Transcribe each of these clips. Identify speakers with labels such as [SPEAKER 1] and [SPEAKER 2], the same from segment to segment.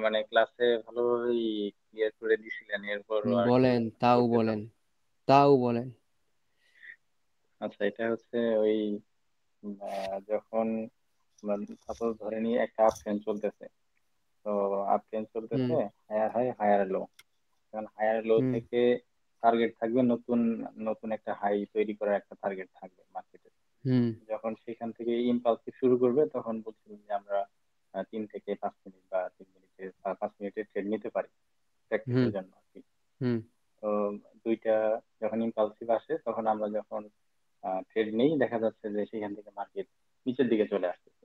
[SPEAKER 1] মানে ক্লাসে ভালোভাবেই ক্লিয়ার করে দিছিলেন, এরপর আর কি
[SPEAKER 2] বলেন, তাও
[SPEAKER 1] করতেছেন?
[SPEAKER 2] বলেন, তাও বলেন।
[SPEAKER 1] আচ্ছা, এটা হচ্ছে ওই যখন সাপোজ ধরে নিয়ে একটা আপ ট্রেন চলতেছে, তো আপ ট্রেন
[SPEAKER 2] হুম,
[SPEAKER 1] চলতেছে, হায়ার হাই হায়ার লো। কারণ হায়ার লো
[SPEAKER 2] হুম,
[SPEAKER 1] থেকে টার্গেট থাকবে নতুন, নতুন একটা হাই তৈরি করার একটা টার্গেট থাকবে মার্কেটে।
[SPEAKER 2] হুম,
[SPEAKER 1] যখন সেখান থেকে ইম্পালসিভ শুরু করবে তখন বলছিলাম যে আমরা 3 থেকে 5 মিনিট বা 3 মিনিটের বা 5 মিনিটের ট্রেড নিতে পারি
[SPEAKER 2] হুম,
[SPEAKER 1] প্র্যাকটিসের জন্য আর কি।
[SPEAKER 2] হুম।
[SPEAKER 1] তো দুইটা যখন ইম্পালসিভ আসে তখন আমরা যখন ট্রেড নেই, দেখা যাচ্ছে যে সেখান থেকে মার্কেট নিচের দিকে চলে আসতেছে।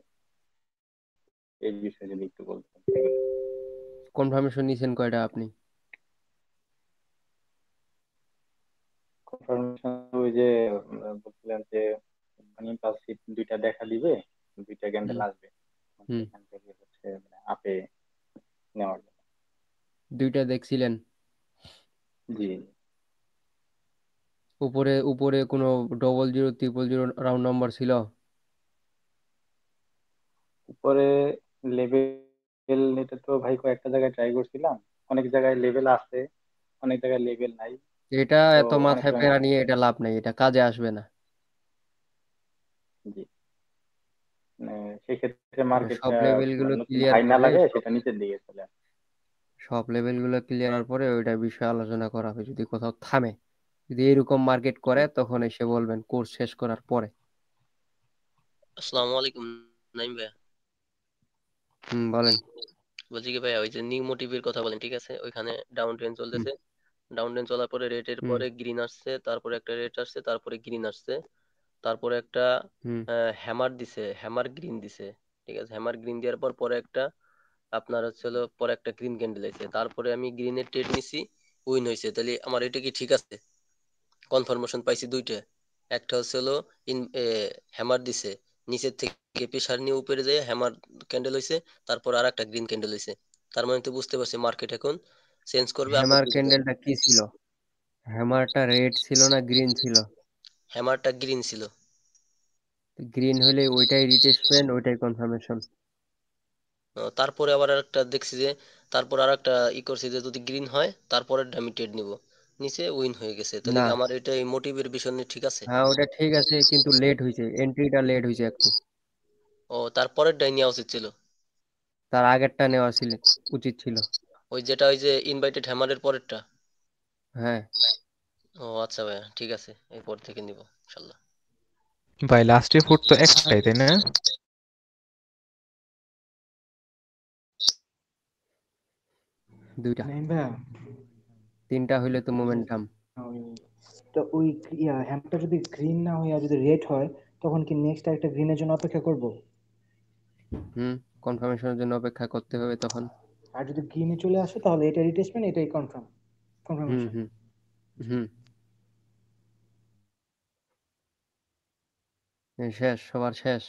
[SPEAKER 1] এই বিষয়ে যদি একটু বলতেন তাহলে।
[SPEAKER 2] কনফার্মেশন নিছেন কয়টা আপনি?
[SPEAKER 1] কনফার্মেশন ওই যে বলছিলেন যে ইম্পালসিভ দুইটা দেখা দিবে, দুইটা
[SPEAKER 2] হুম,
[SPEAKER 1] ক্যান্ডেল আসবে, তখন
[SPEAKER 2] হুম।
[SPEAKER 1] সেখান থেকে হচ্ছে মানে আপে নেওয়ার জন্য।
[SPEAKER 2] দুইটা দেখছিলেন?
[SPEAKER 1] জি।
[SPEAKER 2] উপরে উপরে কোনো double zero triple zero round number ছিল?
[SPEAKER 1] উপরে লেভেল, এটা তো ভাই কয়েকটা জায়গায় ট্রাই করছিলাম। অনেক জায়গায় লেভেল আছে, অনেক জায়গায় লেভেল নাই।
[SPEAKER 2] এটা
[SPEAKER 1] তো
[SPEAKER 2] এত
[SPEAKER 1] অনেক
[SPEAKER 2] মাথায়
[SPEAKER 1] সময়
[SPEAKER 2] পেরা নিয়ে এটা লাভ নাই, এটা কাজে আসবে না।
[SPEAKER 1] জি, মানে সেক্ষেত্রে
[SPEAKER 2] এটা
[SPEAKER 1] মার্কেট
[SPEAKER 2] সব লেভেল গুলো
[SPEAKER 1] নতুন
[SPEAKER 2] ক্লিয়ার
[SPEAKER 1] হাই না
[SPEAKER 2] করে,
[SPEAKER 1] লাগে,
[SPEAKER 2] সব
[SPEAKER 1] সেটা নিচের দিকে চলে আসে।
[SPEAKER 2] সব লেভেল গুলো ক্লিয়ার হওয়ার পরে ওইটা বিষয়ে আলোচনা করা হবে। যদি কোথাও থামে, যদি এরকম মার্কেট করে,
[SPEAKER 1] জি।
[SPEAKER 2] তখন এসে বলবেন কোর্স শেষ করার পরে।
[SPEAKER 3] আসসালামু আলাইকুম নাইম ভাইয়া।
[SPEAKER 2] হুম, বলেন।
[SPEAKER 3] বলছি কি ভাইয়া, ওই যে নিউ মোটিভের কথা বলেন, ঠিক আছে, ওইখানে ডাউন ট্রেন
[SPEAKER 2] হুম,
[SPEAKER 3] চলতেছে। ডাউন ট্রেন চলার পরে রেটের
[SPEAKER 2] হুম,
[SPEAKER 3] পরে গ্রিন আসছে, তারপরে একটা রেট আসছে, তারপরে গ্রিন আসছে, তারপরে একটা
[SPEAKER 2] হুম।
[SPEAKER 3] হ্যামার দিছে, হ্যামার গ্রিন দিছে। ঠিক আছে, হ্যামার গ্রিন দেওয়ার পর পরে একটা আপনার হচ্ছে হলো পরে একটা গ্রিন ক্যান্ডেল আছে, তারপরে আমি গ্রিনের ট্রেড নিছি, উইন হয়েছে। তাহলে আমার এটা কি ঠিক আছে? কনফার্মেশন পাইছি দুইটা। একটা হচ্ছে হলো ইন হ্যামার দিছে, নিচের থেকে প্রেসার নিয়ে উপরে যায় হ্যামার ক্যান্ডেল হইছে, তারপর আর একটা গ্রিন ক্যান্ডেল হইছে। তার মানে তো বুঝতে পারছি মার্কেট এখন চেঞ্জ করবে আপের
[SPEAKER 2] হ্যামার
[SPEAKER 3] দিকে যাবে।
[SPEAKER 2] ক্যান্ডেলটা কি ছিল? হ্যামারটা রেড ছিল না গ্রিন ছিল?
[SPEAKER 3] হ্যামারটা গ্রিন ছিল।
[SPEAKER 2] গ্রিন হলে ওইটাই রিটেস্টমেন্ট, ওইটাই কনফার্মেশন।
[SPEAKER 3] তারপরে আবার একটা দেখছি যে তারপর আর একটা ই করছি যে যদি গ্রিন হয় তারপরে আমি ট্রেড নিব, নিচে উইন হয়ে গেছে। তাহলে
[SPEAKER 2] না,
[SPEAKER 3] কি আমার এটা এই মোটিভের বিষয় নিয়ে ঠিক আছে?
[SPEAKER 2] হ্যাঁ ওটা ঠিক আছে, কিন্তু লেট হয়েছে, এন্ট্রিটা লেট হয়েছে একটু।
[SPEAKER 3] ও, তারপরের ডাই নেওয়া উচিত ছিল।
[SPEAKER 2] তার আগেরটা নেওয়া ছিল, উচিত ছিল।
[SPEAKER 3] ওই যেটা ওই যে ইনভাইটেড হ্যামারের পরেরটা।
[SPEAKER 2] হ্যাঁ।
[SPEAKER 3] ও আচ্ছা ভাইয়া, ঠিক আছে, এরপর থেকে নিব ইনশাল্লাহ।
[SPEAKER 4] ভাই লাস্টের ফুট তো একটাই, তাই না?
[SPEAKER 2] দুইটা।
[SPEAKER 5] নাইম ভাইয়া,
[SPEAKER 2] তিনটা হইলে তো মোমেন্টাম।
[SPEAKER 5] ওই- তো ওই হ্যাম্পটা যদি গ্রিন না হয় আর যদি রেড হয়, তখন কি নেক্সট একটা গ্রিনের জন্য অপেক্ষা করব?
[SPEAKER 2] হুম, কনফার্মেশনের জন্য অপেক্ষা করতে হবে তখন।
[SPEAKER 5] আর যদি গ্রিনে চলে আসে তাহলে এটা রিটেস্টমেন্ট, এটাই
[SPEAKER 2] হুম,
[SPEAKER 5] কনফার্মেশন।
[SPEAKER 2] হুম, হুম। এই শেষ, সবার শেষ।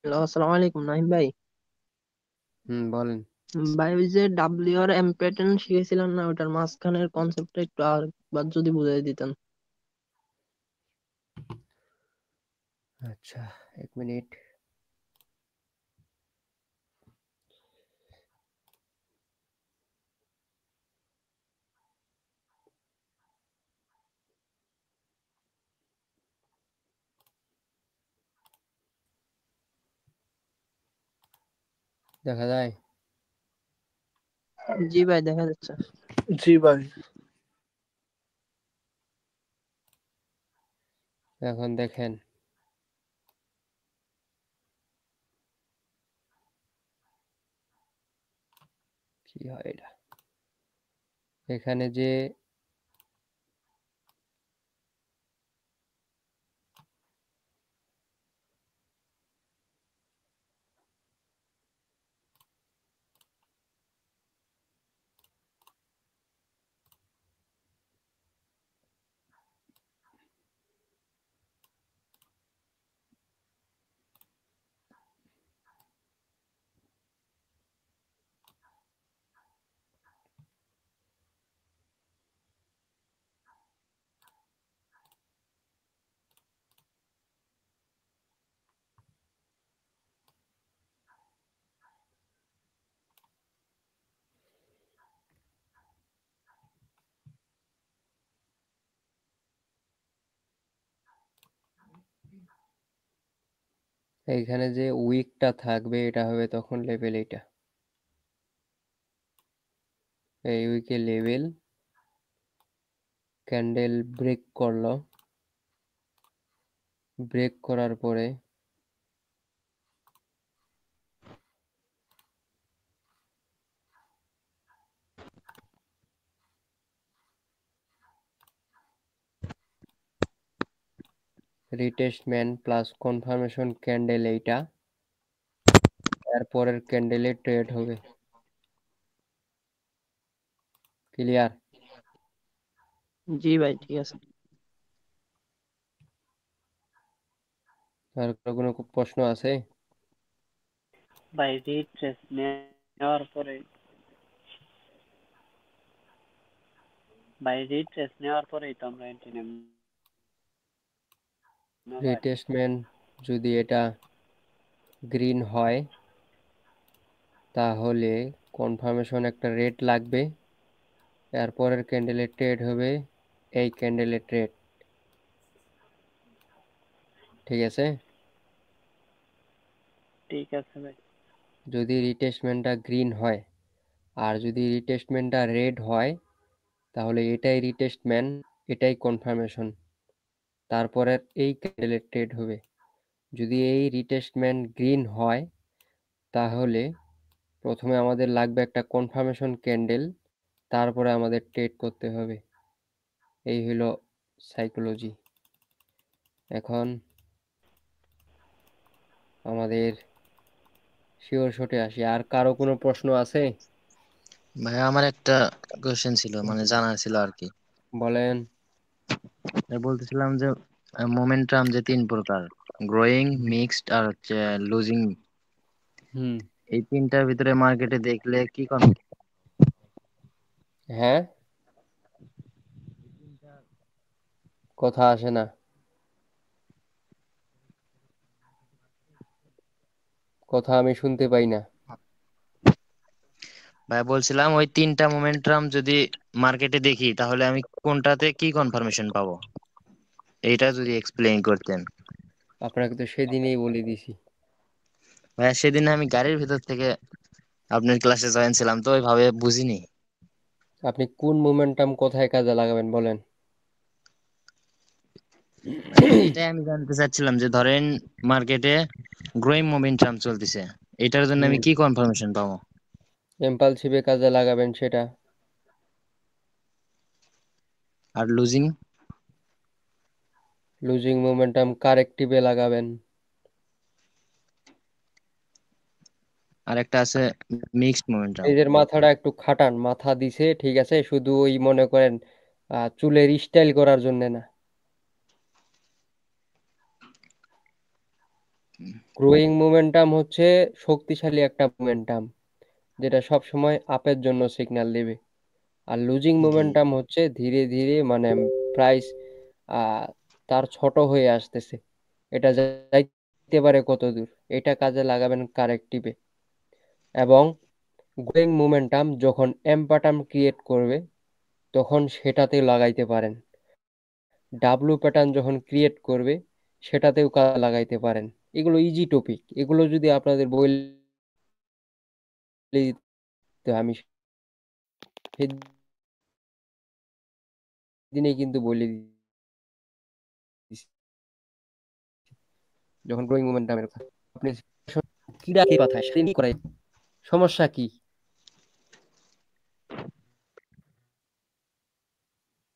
[SPEAKER 6] হ্যালো, আসসালামু আলাইকুম নাহিম ভাই।
[SPEAKER 2] হুম, বলেন।
[SPEAKER 6] ভাই, ওই যে ডাব্লিউ আর এম প্যাটার্ন শিখেছিলাম না, ওটার মাঝখানের কনসেপ্টটা একটু আরেকবার যদি বুঝিয়ে দিতেন।
[SPEAKER 2] আচ্ছা, 1 মিনিট। দেখা যায়?
[SPEAKER 6] জি ভাই, দেখা যাচ্ছে।
[SPEAKER 7] জি ভাই।
[SPEAKER 2] এখন দেখেন কি হয় এটা। এখানে যে এইখানে যে উইকটা থাকবে এটা হবে তখন লেভেল এইটা, এই উইকে লেভেল ক্যান্ডেল ব্রেক করলো, ব্রেক করার পরে রিটেস্টমেন্ট প্লাস কনফার্মেশন ক্যান্ডেল এইটা, এরপরের ক্যান্ডেলে ট্রেড হবে। ক্লিয়ার?
[SPEAKER 6] জি ভাই, ঠিক আছে।
[SPEAKER 2] আর কোনো প্রশ্ন আছে?
[SPEAKER 7] ভাই রিট্রেস নেওয়ার পরে তো আমরা এন্ট্রি নেব না ভাই?
[SPEAKER 2] রিটেস্টমেন্ট যদি এটা গ্রিন হয় তাহলে কনফার্মেশন একটা রেট লাগবে, এরপরের ক্যান্ডেলে ট্রেড হবে এই ক্যান্ডেলে ট্রেড। ঠিক আছে?
[SPEAKER 7] ঠিক আছে ভাই।
[SPEAKER 2] যদি রিটেস্টমেন্টটা গ্রিন হয়, আর যদি রিটেস্টমেন্টটা রেড হয় তাহলে এটাই রিটেস্টমেন্ট, এটাই কনফার্মেশন, তারপরে এই ক্যান্ডেলে ট্রেড হবে। যদি এই রিটেস্টমেন্ট গ্রিন হয় তাহলে প্রথমে আমাদের লাগবে একটা কনফার্মেশন ক্যান্ডেল, তারপরে আমাদের ট্রেড করতে হবে। এই হলো সাইকোলজি। এখন আমাদের শিওর শটে আসি। আর কারো কোনো প্রশ্ন আছে?
[SPEAKER 8] ভাই আমার একটা কোশ্চেন ছিল, মানে জানার ছিল আর কি।
[SPEAKER 2] বলেন।
[SPEAKER 8] বলতেছিলাম যে মোমেন্টাম যে তিন প্রকার, গ্রোয়িং, মিক্সড আর হচ্ছে লুজিং,
[SPEAKER 2] হুম।
[SPEAKER 8] এই তিনটার ভিতরে মার্কেটে দেখলে কি করবে?
[SPEAKER 2] হ্যাঁ, কথা আসে না, কথা আমি শুনতে পাই না।
[SPEAKER 8] ভাই বলছিলাম ওই তিনটা মোমেন্টাম যদি মার্কেটে দেখি তাহলে আমি কোনটাতে কি কনফার্মেশন পাবো, এইটা যদি এক্সপ্লেইন করতেন।
[SPEAKER 2] আপনাকে তো সেদিনই বলে দিছি।
[SPEAKER 8] ভাইয়া সেদিন আমি গাড়ির ভিতর থেকে আপনার ক্লাসে জয়েন ছিলাম, তো ওইভাবে বুঝিনি।
[SPEAKER 2] আপনি কোন মোমেন্টাম কোথায় কাজে লাগাবেন বলেন?
[SPEAKER 8] ভাই এটাই আমি জানতে চাচ্ছিলাম যে ধরেন মার্কেটে গ্রোয়িং মোমেন্টাম চলতেছে, এটার জন্য আমি কি কনফার্মেশন পাবো?
[SPEAKER 2] ইম্পালসিভে কাজে লাগাবেন সেটা।
[SPEAKER 8] আর লুজিং?
[SPEAKER 2] লুজিং মোমেন্টাম কারেক্টিভে লাগাবেন।
[SPEAKER 8] আর একটা আছে মিক্সড মোমেন্টাম।
[SPEAKER 2] নিজের মাথাটা একটু খাটান, মাথা দিছে ঠিক আছে, শুধু ওই মনে করেন চুলের স্টাইল করার জন্য না। গ্রোয়িং মোমেন্টাম হচ্ছে শক্তিশালী একটা মোমেন্টাম, যেটা সব সময় আপের জন্য সিগন্যাল দেবে। আর লুজিং
[SPEAKER 8] জি।
[SPEAKER 2] মোমেন্টাম হচ্ছে ধীরে ধীরে মানে প্রাইস তার ছোট হয়ে আসতেছে, এটা যাইতে পারে কত দূর, এটা কাজে লাগাবেন কারেক্টিভে। এবং গোয়িং মোমেন্টাম যখন এম প্যাটার্ন ক্রিয়েট করবে তখন সেটাতে লাগাইতে পারেন। ডাব্লু প্যাটার্ন যখন ক্রিয়েট করবে সেটাতেও কাজে লাগাইতে পারেন। এগুলো ইজি টপিক, এগুলো যদি আপনাদের বইলে দিতে, আমি সেদিনে কিন্তু বলে দিছি যখন গ্রোয়িং মোমেন্টামের কথা। আপনি কিরা কি কথা সেদিন করাই, সমস্যা কি?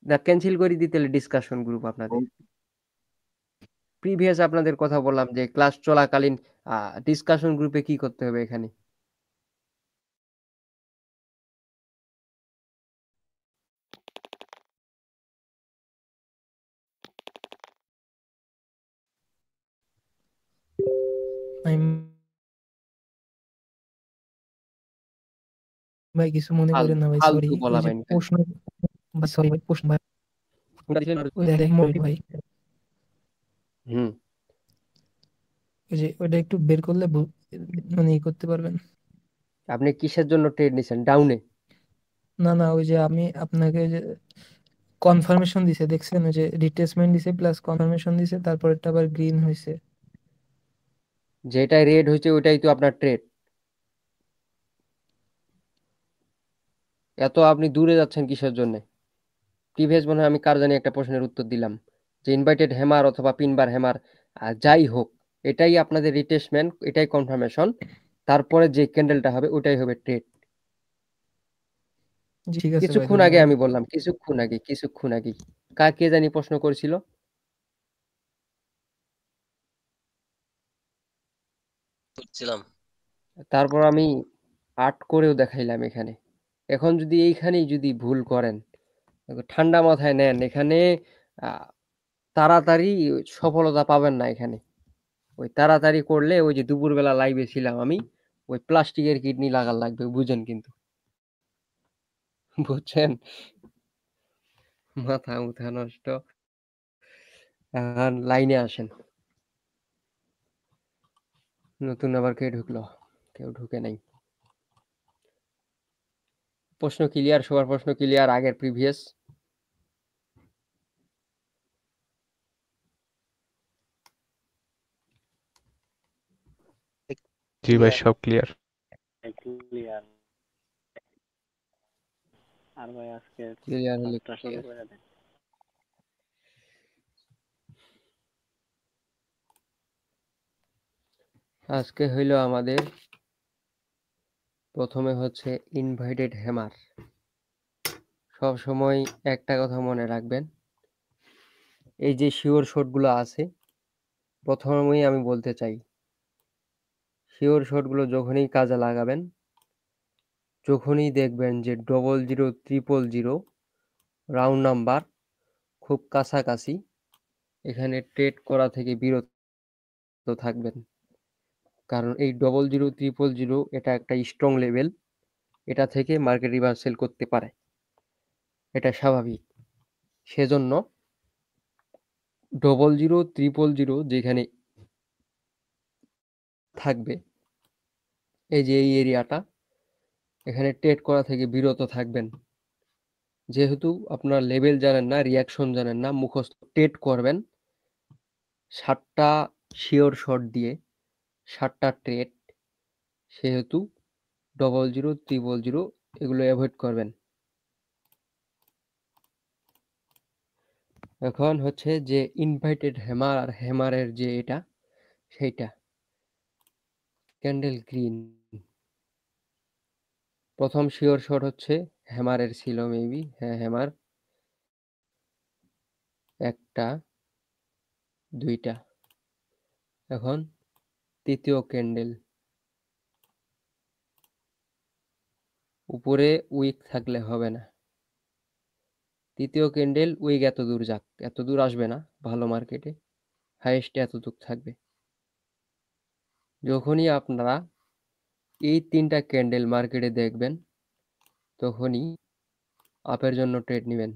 [SPEAKER 2] না ক্যান্সেল করে দিতে ডিসকাশন গ্রুপ আপনাদের। প্রিভিয়াস আপনাদের কথা বললাম যে ক্লাস চলাকালীন ডিসকাশন গ্রুপে কি করতে হবে এখানে।
[SPEAKER 9] ভাই কিছু মনে করেন না ভাই, সরি।
[SPEAKER 2] ফালতু
[SPEAKER 9] ওই যে
[SPEAKER 2] বলাবেন খালি।
[SPEAKER 9] প্রশ্ন, সরি ভাই, প্রশ্ন ভাই, ওই দেখেন ভাই,
[SPEAKER 2] হুম।
[SPEAKER 9] ওই যে ওইটা একটু বের করলে মানে ই করতে পারবেন।
[SPEAKER 2] আপনি কিসের জন্য ট্রেড নিছেন ডাউনে?
[SPEAKER 9] না না, ওই যে আমি আপনাকে যে কনফার্মেশন দিছে দেখছেন, ওই যে রিট্রেসমেন্ট দিছে প্লাস কনফার্মেশন দিছে, তারপর এটা আবার গ্রিন হয়েছে।
[SPEAKER 2] যেটাই রেড হয়েছে ওইটাই তো আপনার ট্রেড। এত আপনি দূরে যাচ্ছেন কিসের জন্য? প্রিভিয়াস মনে হয় আমি কার জানি একটা প্রশ্নের উত্তর দিলাম যে ইনভাইটেড হ্যামার অথবা পিনবার হ্যামার যাই হোক, এটাই আপনাদের রিটেস্টমেন্ট, এটাই কনফার্মেশন, তারপরে যে ক্যান্ডেলটা হবে ওটাই হবে ট্রেড।
[SPEAKER 9] জি ঠিক আছে ভাই,
[SPEAKER 2] কিছুক্ষণ আগে
[SPEAKER 9] ধন্যবাদ।
[SPEAKER 2] আমি বললাম, কিছুক্ষণ আগে কাকে জানি প্রশ্ন করেছিল?
[SPEAKER 3] করছিলাম।
[SPEAKER 2] তারপর আমি আর্ট করেও দেখাইলাম এখানে। এখন যদি এইখানেই যদি ভুল করেন, ঠান্ডা মাথায় নেন, এখানে তাড়াতাড়ি সফলতা পাবেন না। এখানে ওই তাড়াতাড়ি করলে ওই যে দুপুরবেলা লাইভে ছিলাম আমি, ওই প্লাস্টিকের কিডনি লাগার লাগবে, বুঝেন কিন্তু, বুঝছেন? মাথা মুথা নষ্ট। এখন লাইনে আসেন। নতুন আবার কে ঢুকলো? কেউ ঢুকে নাই। প্রশ্ন ক্লিয়ার? সবার প্রশ্ন ক্লিয়ার? আগের প্রিভিয়াস
[SPEAKER 4] জি ভাই, সব ক্লিয়ার।
[SPEAKER 7] ক্লিয়ার। আর ভাই আজকে
[SPEAKER 2] ক্লিয়ার হলে
[SPEAKER 7] ক্লাসটা শুরু করে দেন।
[SPEAKER 2] আজকে হইল আমাদের প্রথমে হচ্ছে ইনভাইটেড হ্যামার। সব সময় একটা কথা মনে রাখবেন, এই যে শিওর শটগুলো আছে, প্রথমেই আমি বলতে চাই, শিওর শটগুলো যখনই কাজে লাগাবেন, যখনই দেখবেন যে 000000 রাউন্ড নাম্বার খুব কাছাকাছি, এখানে ট্রেড করা থেকে বিরত থাকবেন। কারণ এই 000000 এটা একটা স্ট্রং লেভেল, এটা থেকে মার্কেট রিভার্সাল করতে পারে, এটা স্বাভাবিক। সেজন্য 000000 যেখানে থাকবে, এই যে এই এরিয়াটা, এখানে ট্রেড করা থেকে বিরত থাকবেন। যেহেতু আপনার লেভেল জানেন না, রিয়াকশন জানেন না, মুখস্থ ট্রেড করবেন 7টা শিওর শট দিয়ে 7টা ট্রেড, সেহেতু 000000 এগুলো অ্যাভয়েড করবেন। এখন হচ্ছে যে ইনভাইটেড হ্যামার আর হ্যামারের যে এটা সেইটা ক্যান্ডেল গ্রিন। প্রথম শিওর শট হচ্ছে হ্যামারের ছিল, মেবি, হ্যাঁ হ্যামার, একটা দুইটা। এখন তৃতীয় ক্যান্ডেল, উপরে উইক থাকলে হবে না। তৃতীয় ক্যান্ডেল উইক এত দূর যাক, এত দূর আসবে না ভালো মার্কেটে, হাইয়েস্ট এতটুক থাকবে। যখনই আপনারা এই 3টা ক্যান্ডেল মার্কেটে দেখবেন, তখনই আপের জন্য ট্রেড নেবেন।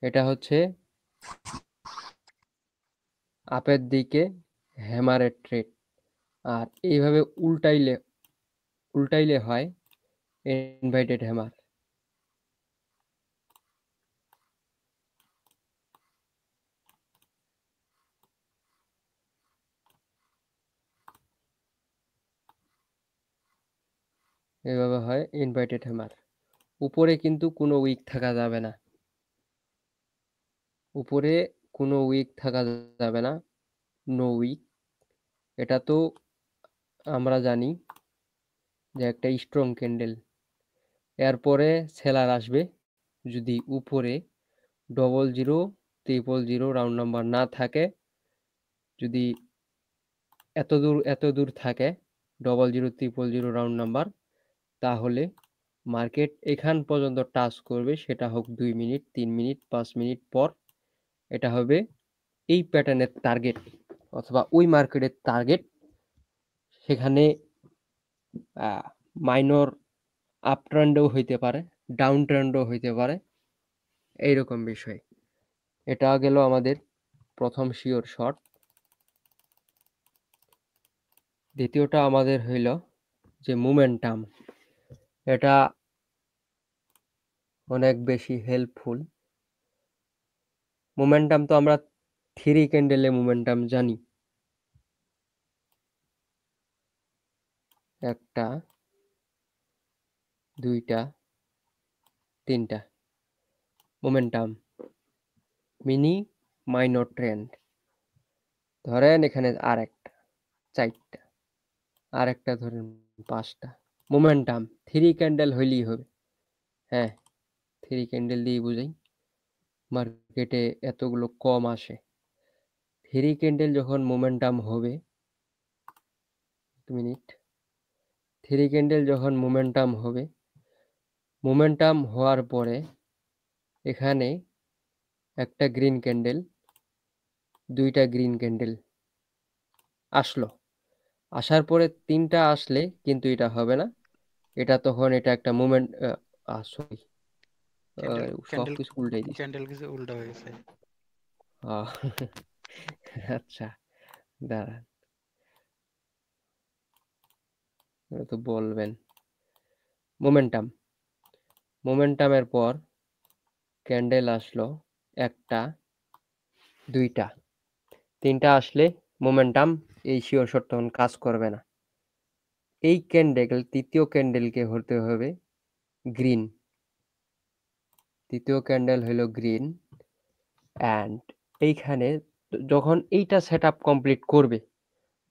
[SPEAKER 2] এটা হচ্ছে আপের দিকে হ্যামারের ট্রেড। আর এইভাবে উল্টাইলে হয় ইনভাইটেড হ্যামার। এইভাবে হয় ইনভাইটেড হ্যামার। উপরে কিন্তু কোনো উইক থাকা যাবে না, উপরে কোনো উইক থাকা যাবে না, নো উইক। এটা তো আমরা জানি যে একটা স্ট্রং ক্যান্ডেল। এরপরে সেলার আসবে যদি উপরে 000000 রাউন্ড নাম্বার না থাকে, যদি এত দূর থাকে 000000 রাউন্ড নাম্বার, তাহলে মার্কেট এখান পর্যন্ত টাচ করবে, সেটা হোক 2 মিনিট, 3 মিনিট, 5 মিনিট পর, এটা হবে এই প্যাটার্নের টার্গেট অথবা ওই মার্কেটের টার্গেট। সেখানে মাইনর আপ ট্রেন্ডও হইতে পারে, ডাউন ট্রেন্ডও হইতে পারে, এইরকম বিষয়। এটা গেল আমাদের প্রথম শিওর শট। দ্বিতীয়টা আমাদের হইল যে মোমেন্টাম। এটা অনেক বেশি হেল্পফুল। মোমেন্টাম তো আমরা থ্রি ক্যান্ডেলে মোমেন্টাম জানি, একটা, দুইটা, তিনটা। মোমেন্টাম মিনি মাইনর ট্রেন্ড, ধরেন এখানে আর একটা, চারটা, আর একটা ধরেন পাঁচটা। মোমেন্টাম থ্রি ক্যান্ডেল হইলেই হবে। হ্যাঁ, থ্রি ক্যান্ডেল দিয়ে বুঝাই, মার্কেটে এতগুলো কম আসে। থ্রি ক্যান্ডেল যখন মোমেন্টাম হবে, মিনিট, থ্রি ক্যান্ডেল যখন মোমেন্টাম হবে, মোমেন্টাম হওয়ার পরে এখানে একটা গ্রিন ক্যান্ডেল, দুইটা গ্রিন ক্যান্ডেল আসলো, আসার পরে তিনটা আসলে কিন্তু এটা হবে না, এটা তখন এটা একটা মোমেন্ট, সরি
[SPEAKER 4] ক্যান্ডেল ক্যান্ডেল
[SPEAKER 2] সবকিছু উল্টাই দিছি।
[SPEAKER 4] ক্যান্ডেল কিছু উল্টা হয়ে গেছে।
[SPEAKER 2] আহ, আচ্ছা দাঁড়ান, এটা তো বলবেন। মোমেন্টাম, মোমেন্টামের পর ক্যান্ডেল আসলো একটা, দুইটা, তিনটা আসলে মোমেন্টাম এই শিওর শর্ট তখন কাজ করবে না। এই ক্যান্ডেল তৃতীয় ক্যান্ডেলকে হতে হবে গ্রিন, তৃতীয় ক্যান্ডেল হলো গ্রিন। অ্যান্ড এইখানে যখন এইটা সেট আপ কমপ্লিট করবে,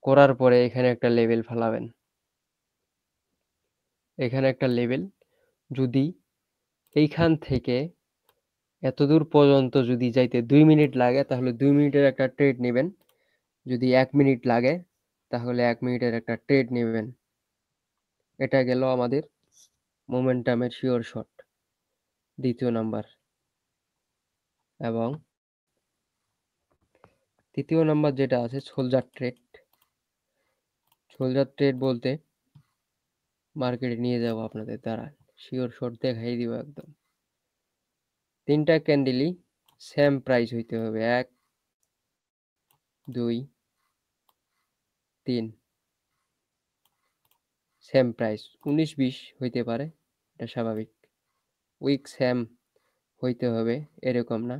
[SPEAKER 2] করার পরে এখানে একটা লেভেল ফেলাবেন, এখানে একটা লেভেল, যদি এইখান থেকে এতদূর পর্যন্ত যদি যাইতে 2 মিনিট লাগে তাহলে 2 মিনিটের একটা ট্রেড নেবেন, যদি 1 মিনিট লাগে তাহলে 1 মিনিটের একটা ট্রেড নেবেন। এটা গেল আমাদের মোমেন্টামের শিওর শট দ্বিতীয় নাম্বার। এবং তৃতীয় নাম্বার যেটা আছে সোলজার ট্রেড। সোলজার ট্রেড বলতে মার্কেটে নিয়ে যাব আপনাদের দ্বারা, শিওর শট দেখাই দিব একদম। তিনটা ক্যান্ডেলই সেম প্রাইস হইতে হবে, 1 2 3, সেম প্রাইস। 19-20 হইতে পারে, এটা স্বাভাবিক। উইক সেম হইতে হবে এরকম না,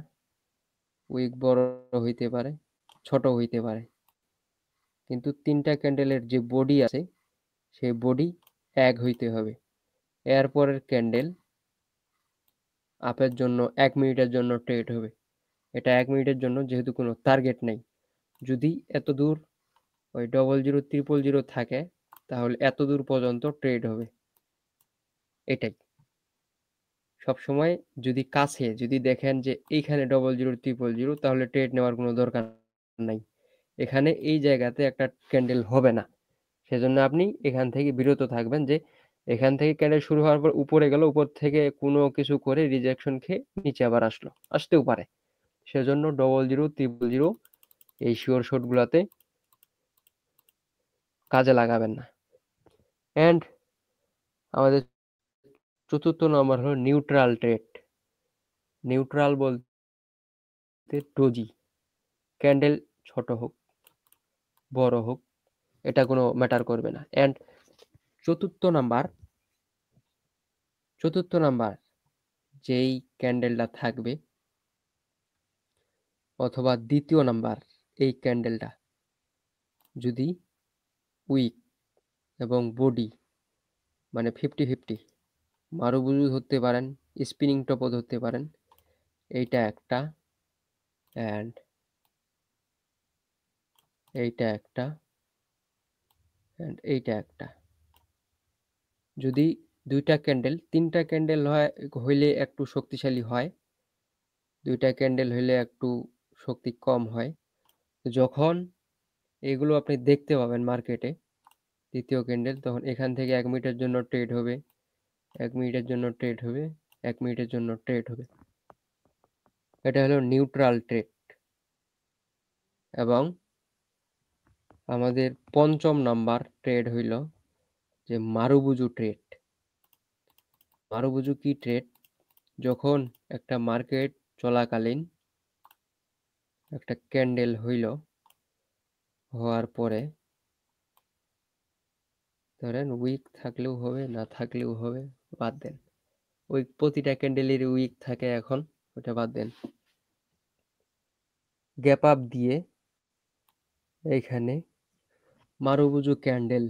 [SPEAKER 2] উইক বড় হইতে পারে, ছোট হইতে পারে, কিন্তু তিনটা ক্যান্ডেলের যে বডি আছে সেই বডি এক হইতে হবে। এরপরের ক্যান্ডেল আপের জন্য 1 মিনিটের জন্য ট্রেড হবে, এটা 1 মিনিটের জন্য, যেহেতু কোনো টার্গেট নেই। যদি এত দূর ওই 000000 থাকে তাহলে এত দূর পর্যন্ত ট্রেড হবে। এটাই সবসময়, যদি কাছে যদি দেখেন যে এইখানে 000000 তাহলে ট্রেড নেওয়ার কোনো দরকার নাই, এখানে এই জায়গাতে একটা ক্যান্ডেল হবে না, সেজন্য আপনি এখান থেকে বিরত থাকবেন। যে এখান থেকে ক্যান্ডেল শুরু হওয়ার পর উপরে গেল, উপর থেকে কোনো কিছু করে রিজেকশন খেয়ে নিচে আবার আসতেও পারে, সেজন্য 000000 এই শিওর শট গুলাতে কাজে লাগাবেন না। এন্ড আমাদের চতুর্থ নম্বর হলো নিউট্রাল ট্রেড। নিউট্রাল বলতে ডোজি, ক্যান্ডেল ছোট হোক বড় হোক এটা কোনো ম্যাটার করবে না। এন্ড চতুর্থ নাম্বার যেই ক্যান্ডেলটা থাকবে, অথবা দ্বিতীয় নাম্বার এই ক্যান্ডেলটা যদি উইক এবং বডি মানে 50-50 মারুবুজু ধরতে পারেন, স্পিনিং টপও ধরতে পারেন, এইটা একটা, অ্যান্ড এইটা একটা, অ্যান্ড এইটা একটা। যদি দুইটা ক্যান্ডেল, তিনটা ক্যান্ডেল হইলে একটু শক্তিশালী হয়, দুইটা ক্যান্ডেল হইলে একটু শক্তি কম হয়। যখন এগুলো আপনি দেখতে পাবেন মার্কেটে তৃতীয় ক্যান্ডেল, তখন এখান থেকে 1 মিনিটের জন্য ট্রেড হবে, 1 মিনিটের জন্য ট্রেড হবে, 1 মিনিটের জন্য ট্রেড হবে। এটা হলো নিউট্রাল ট্রেড। এবং আমাদের পঞ্চম নাম্বার ট্রেড হইল যে মারুবুজু ট্রেড। মারুবুজু কি ট্রেড? যখন একটা মার্কেট চলাকালীন একটা ক্যান্ডেল হওয়ার পরে, ধরেন উইক থাকলেও হবে না থাকলেও হবে, বাদ দেন, প্রতিটা ক্যান্ডেলের উইক থাকে এখন, ওটা বাদ দেন। গ্যাপ আপ দিয়ে এইখানে মারুবুজু ক্যান্ডেল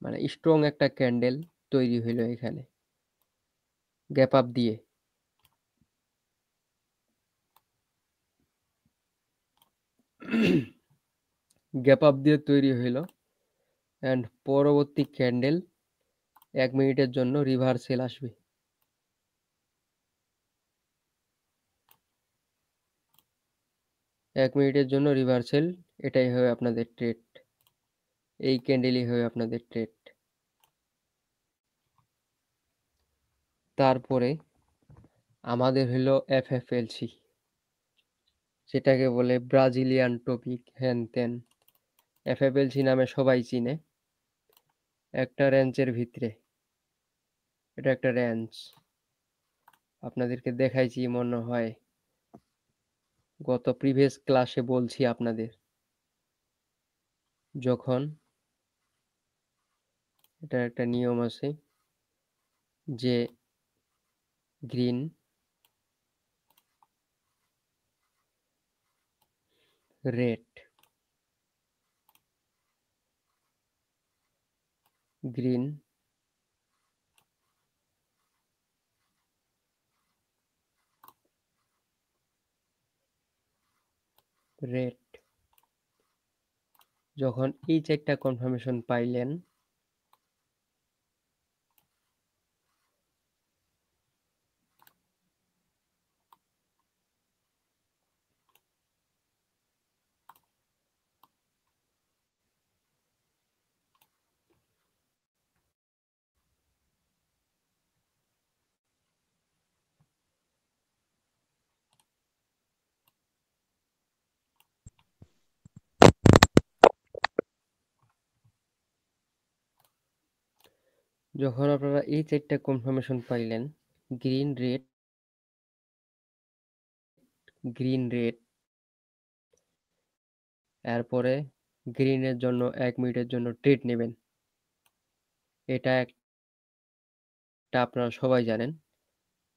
[SPEAKER 2] মানে স্ট্রং একটা ক্যান্ডেল তৈরি হইলো এখানে গ্যাপ আপ দিয়ে। গ্যাপ আপ দিয়ে তৈরি হইলো অ্যান্ড পরবর্তী ক্যান্ডেল 1 মিনিটের জন্য রিভার্সেল আসবে। 1 মিনিটের জন্য রিভার্সেল, এটাই হবে আপনাদের ট্রেড, এই ক্যান্ডেলই হবে আপনাদের ট্রেড। তারপরে আমাদের হলো এফএফএলসি, যেটাকে বলে ব্রাজিলিয়ান টপিক হ্যান ত্যান। এফএফএলসি নামে সবাই চিনে। একটা রেঞ্জের ভিতরে, এটা একটা রেঞ্জ আপনাদেরকে দেখাইছি মনে হয়, গত প্রিভিয়াস ক্লাসে বলছি আপনাদের, যখন এটা একটা নিয়ম আছে যে গ্রিন রেড গ্রিন রেড, যখন এই চারটা কনফার্মেশন পাইলেন যখন আপনারা এই চারটা কনফার্মেশন পাইলেন, গ্রিন রেড গ্রিন রেড, এরপরে গ্রিনের জন্য 1 মিনিটের জন্য ট্রেড নেবেন। এটা একটা আপনারা সবাই জানেন।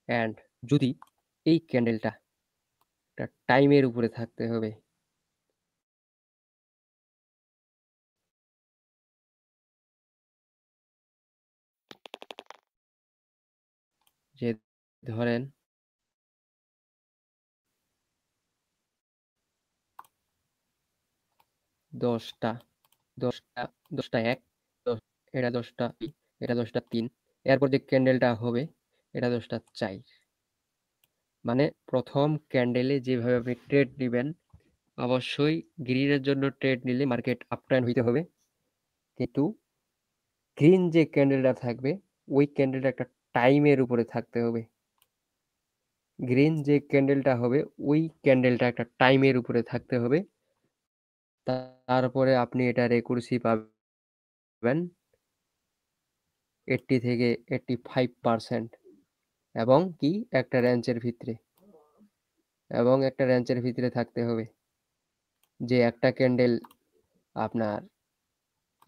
[SPEAKER 2] অ্যান্ড যদি এই ক্যান্ডেলটা একটা টাইমের উপরে থাকতে হবে, যে ধরেন দশটা এক, এটা 10টা, এটা 10টা 3, এরপর যে ক্যান্ডেলটা হবে এটা 10টা 4। মানে প্রথম ক্যান্ডেলে যেভাবে আপনি ট্রেড নেবেন, অবশ্যই গ্রিনের জন্য ট্রেড নিলে মার্কেট আপট্রেন্ড হইতে হবে, কিন্তু গ্রিন যে ক্যান্ডেলটা থাকবে ওই ক্যান্ডেলটা একটা টাইমের উপরে থাকতে হবে। গ্রিন যে ক্যান্ডেলটা হবে ওই ক্যান্ডেলটা একটা টাইমের উপরে থাকতে হবে, তারপরে আপনি এটার একুরেসি পাবেন 80 থেকে 85%, এবং কি একটা রেঞ্জের ভিতরে, এবং একটা রেঞ্জের ভিতরে থাকতে হবে। যে একটা ক্যান্ডেল আপনার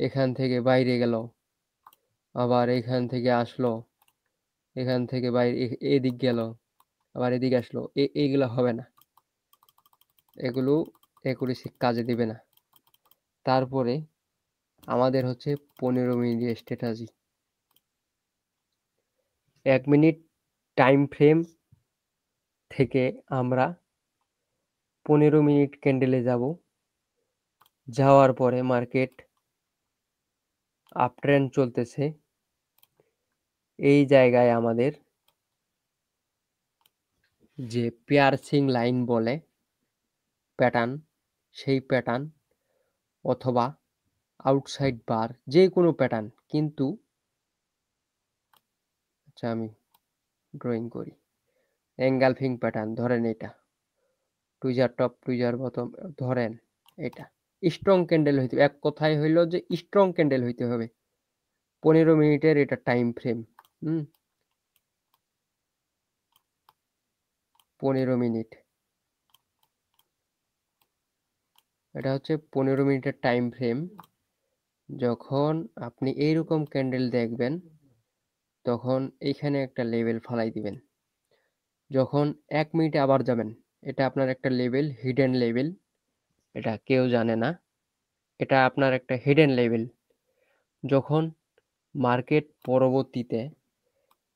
[SPEAKER 2] এখান থেকে বাইরে গেল, আবার এখান থেকে আসলো, এখান থেকে বাইরে এদিক গেল, আবার এদিক আসলো, এইগুলো হবে না, এগুলো একুরেসি কাজে দিবে না। তারপরে আমাদের হচ্ছে 15 minute strategy. 1 minute time frame থেকে আমরা 15 মিনিট ক্যান্ডেলে যাব, যাওয়ার পরে মার্কেট আপট্রেন্ড চলতেছে, এই জায়গায় আমাদের যে পিয়ার্সিং লাইন বলে প্যাটার্ন, সেই প্যাটার্ন অথবা আউটসাইড বার, যে কোনো প্যাটার্ন, কিন্তু আচ্ছা আমি ড্রয়িং করি, এঙ্গালফিং প্যাটার্ন ধরেন, এটা টুইজার টপ টুইজার বটম ধরেন, এটা স্ট্রং ক্যান্ডেল হইতে, এক কথায় হইল যে স্ট্রং ক্যান্ডেল হইতে হবে। 15 মিনিটের এটা টাইম ফ্রেম, 15 মিনিট, এটা হচ্ছে 15 মিনিটের টাইম ফ্রেম। যখন আপনি এইরকম ক্যান্ডেল দেখবেন তখন এইখানে একটা লেভেল ফালাই দিবেন। যখন 1 মিনিটে আবার যাবেন, এটা আপনার একটা লেভেল, হিডেন লেভেল, এটা কেউ জানে না। এটা আপনার একটা হিডেন লেভেল। যখন মার্কেট পরবর্তীতে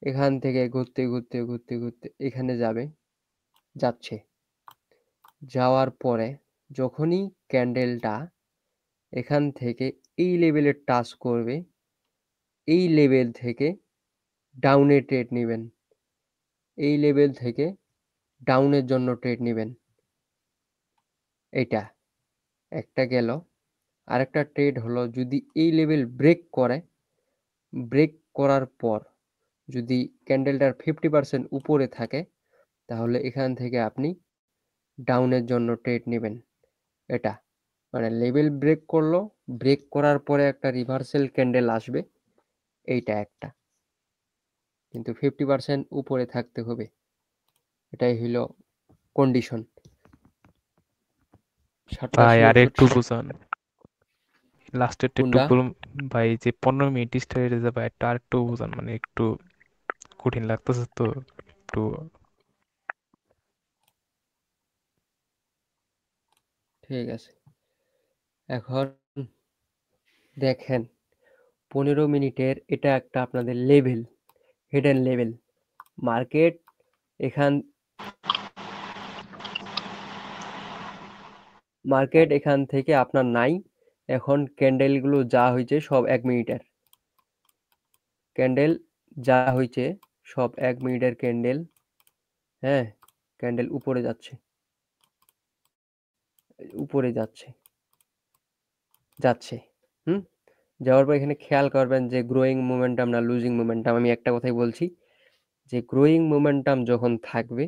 [SPEAKER 2] এখান থেকে ঘুরতে ঘুরতে ঘুরতে ঘুরতে এখানে যাচ্ছে, যাওয়ার পরে যখনই ক্যান্ডেলটা এখান থেকে এই লেভেলে টাচ করবে, এই লেভেল থেকে ডাউনে ট্রেড নেবেন, এই লেভেল থেকে ডাউনের জন্য ট্রেড নেবেন। এটা একটা গেল। আরেকটা ট্রেড হলো যদি এই লেভেল ব্রেক করে, ব্রেক করার পর যদি ক্যান্ডেলটার 50% উপরে থাকে, তাহলে এখান থেকে আপনি ডাউনের জন্য ট্রেড নেবেন। এটা মানে লেভেল ব্রেক করলো, ব্রেক করার পরে একটা রিভার্সাল ক্যান্ডেল আসবে, এইটা একটা, কিন্তু 50% উপরে থাকতে হবে। এটাই হইলো কন্ডিশন।
[SPEAKER 10] ভাই আর
[SPEAKER 2] শার্টটা
[SPEAKER 10] একটু বুঝান, লাস্টেরটা একটু
[SPEAKER 2] কোনটা?
[SPEAKER 10] বলুন ভাই, যে 15 মিনিট স্টাইল যাবে একটা আর একটু বুঝান, মানে একটু কঠিন লাগতেছে তো একটু।
[SPEAKER 2] ঠিক আছে, এখন দেখেন 15 মিনিটের এটা একটা আপনাদের লেভেল, হিডেন লেভেল। মার্কেট এখান থেকে আপনার নাই। এখন ক্যান্ডেলগুলো যা হয়েছে সব 1 মিনিটের ক্যান্ডেল, যা হয়েছে সব 1 মিনিটের ক্যান্ডেল। হ্যাঁ, ক্যান্ডেল উপরে যাচ্ছে, উপরে যাচ্ছে, যাচ্ছে। যাওয়ার পর এখানে খেয়াল করবেন যে গ্রোয়িং মোমেন্টাম না লুজিং মোমেন্টাম। আমি একটা কথাই বলছি যে গ্রোয়িং মোমেন্টাম যখন থাকবে,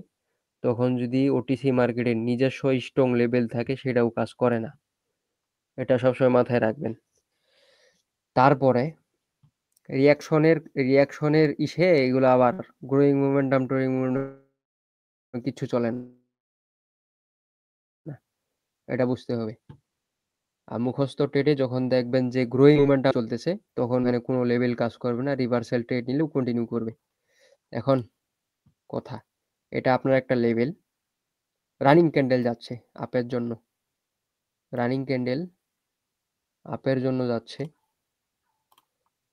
[SPEAKER 2] তখন যদি ওটিসি মার্কেটের নিজস্ব স্ট্রং লেভেল থাকে, সেটাও কাজ করে না। এটা সবসময় মাথায় রাখবেন। তারপরে রিয়াকশনের এগুলো আবার গ্রোয়িং মোমেন্টাম টোয়িং মোমেন্টাম কিছু চলে না, এটা বুঝতে হবে। আর মুখস্থ ট্রেডে যখন দেখবেন যে গ্রোয়িং মোমেন্টাম চলতেছে, তখন মানে কোনো লেভেল কাজ করবে না, রিভার্সাল ট্রেড নিলেও কন্টিনিউ করবে। এখন কথা, এটা আপনার একটা লেভেল, রানিং ক্যান্ডেল যাচ্ছে আপের জন্য, রানিং ক্যান্ডেল আপের জন্য যাচ্ছে।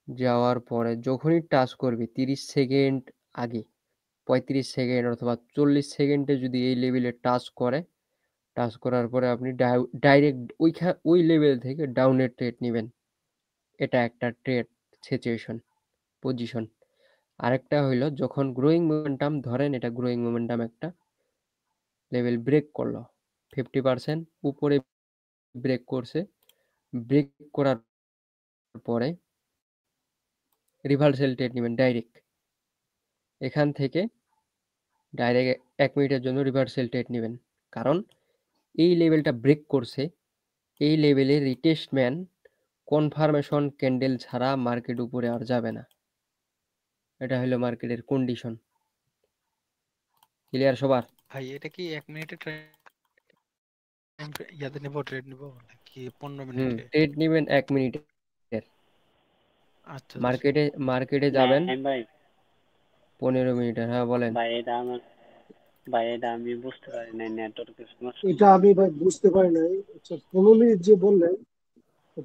[SPEAKER 2] যাওয়ার পরে যখনই টাচ করবে 30 সেকেন্ড আগে, 35 সেকেন্ড অথবা 40 সেকেন্ডে যদি এই লেভেলে টাচ করে, টাচ করার পরে আপনি ডাইরেক্ট ওই লেভেল থেকে ডাউনের ট্রেড নেবেন। এটা একটা ট্রেড সিচুয়েশন, পজিশন। আরেকটা হইলো যখন গ্রোয়িং মোমেন্টাম, ধরেন এটা গ্রোয়িং মোমেন্টাম একটা লেভেল ব্রেক করলো, 50% উপরে ব্রেক করছে, ব্রেক করার পরে রিভার্সাল ট্রেড নেবেন ডাইরেক্ট। এখান থেকে ডাইরেক্ট 1 মিনিটের জন্য রিভার্সাল ট্রেড নেবেন, কারণ এই লেভেলটা ব্রেক করছে। এই লেভেলে রিটেস্টমেন্ট কনফার্মেশন ক্যান্ডেল ছাড়া মার্কেট উপরে আর যাবে না। এটা হলো মার্কেটের কন্ডিশন। ক্লিয়ার সবার?
[SPEAKER 4] ভাই এটা কি 1 মিনিটের টাইম ইয়াতে নেব, ট্রেড নেব নাকি 15 মিনিটে?
[SPEAKER 2] ট্রেড নেবেন 1 মিনিটের।
[SPEAKER 4] আচ্ছা
[SPEAKER 2] মার্কেটে যাবেন
[SPEAKER 7] নাইম ভাই
[SPEAKER 2] 15 মিনিটের। হ্যাঁ বলেন।
[SPEAKER 7] ভাই এটা আমি বুঝতে পারি নাই, নেটওয়ার্কের সমস্যা।
[SPEAKER 11] এটা আমি ভাই বুঝতে পারি নাই। আচ্ছা 15 মিনিট যে বললেন,